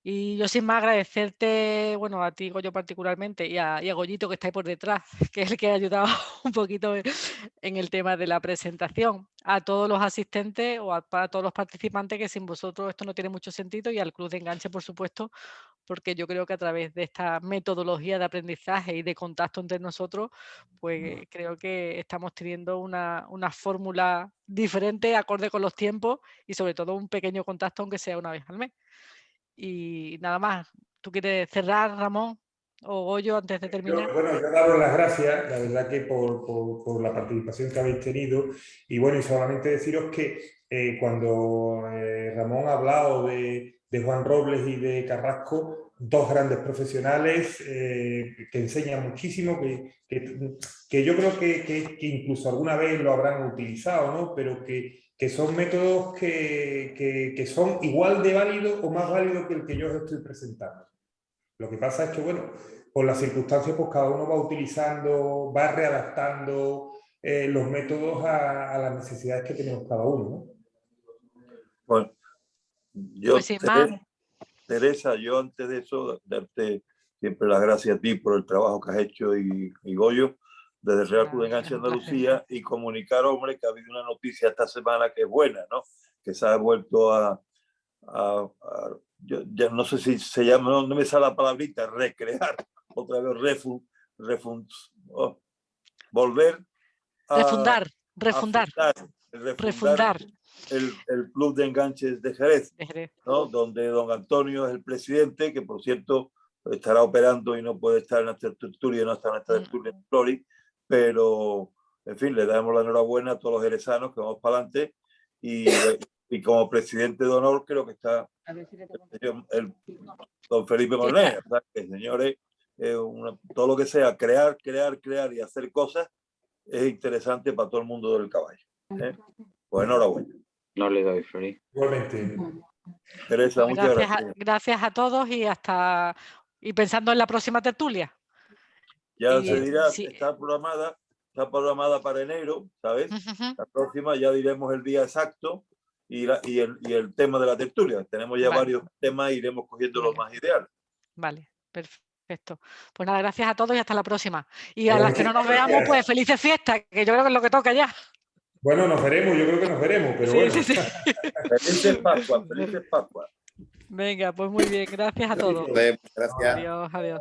Y yo sin más agradecerte, bueno, a ti, Goyo, particularmente, y a Goyito, que está ahí por detrás, que es el que ha ayudado un poquito en el tema de la presentación, a todos los asistentes o para todos los participantes, que sin vosotros esto no tiene mucho sentido, y al Club de Enganche, por supuesto, porque yo creo que a través de esta metodología de aprendizaje y de contacto entre nosotros, pues creo que estamos teniendo una fórmula diferente, acorde con los tiempos, y sobre todo un pequeño contacto, aunque sea una vez al mes. Y nada más. ¿Tú quieres cerrar, Ramón o Goyo, antes de terminar? Bueno, yo daros las gracias, la verdad que por la participación que habéis tenido. Y bueno, y solamente deciros que cuando Ramón ha hablado de Juan Robles y de Carrasco, dos grandes profesionales que enseñan muchísimo, que yo creo que incluso alguna vez lo habrán utilizado, ¿no? Pero que son métodos que son igual de válidos o más válidos que el que yo os estoy presentando. Lo que pasa es que, bueno, por las circunstancias, pues cada uno va utilizando, va readaptando los métodos a las necesidades que tenemos cada uno, ¿no? Bueno, yo, pues sin más. Teresa, yo antes de eso, darte siempre las gracias a ti por el trabajo que has hecho y Goyo, desde el Real Club de Enganche de Andalucía, y comunicar, hombre, que ha habido una noticia esta semana que es buena, ¿no? Que se ha vuelto yo ya no sé si se llama, no me sale la palabrita, recrear, otra vez, volver a refundar el Club de Enganches de Jerez, ¿no? Donde don Antonio es el presidente, que por cierto estará operando y no puede estar en esta tertulia, no está en esta tertulia en Flori, pero en fin, le damos la enhorabuena a todos los jerezanos que vamos para adelante, y como presidente de honor creo que está don Felipe Morné. O sea, que señores, todo lo que sea crear y hacer cosas es interesante para todo el mundo del caballo. Pues enhorabuena. No le doy, Felipe. Igualmente. Teresa, Pues muchas gracias. Gracias a todos y pensando en la próxima tertulia. Ya se dirá, está programada para enero, ¿sabes? La próxima ya diremos el día exacto y el tema de la tertulia. Tenemos ya varios temas, iremos cogiendo los más ideales. Vale, perfecto. Pues nada, gracias a todos y hasta la próxima. Y a las que no nos veamos, pues felices fiestas, que yo creo que es lo que toca ya. Bueno, nos veremos, yo creo que nos veremos, pero bueno. Sí. Felices Pascua, felices Pascua. Venga, pues muy bien, gracias a todos. Gracias. Adiós.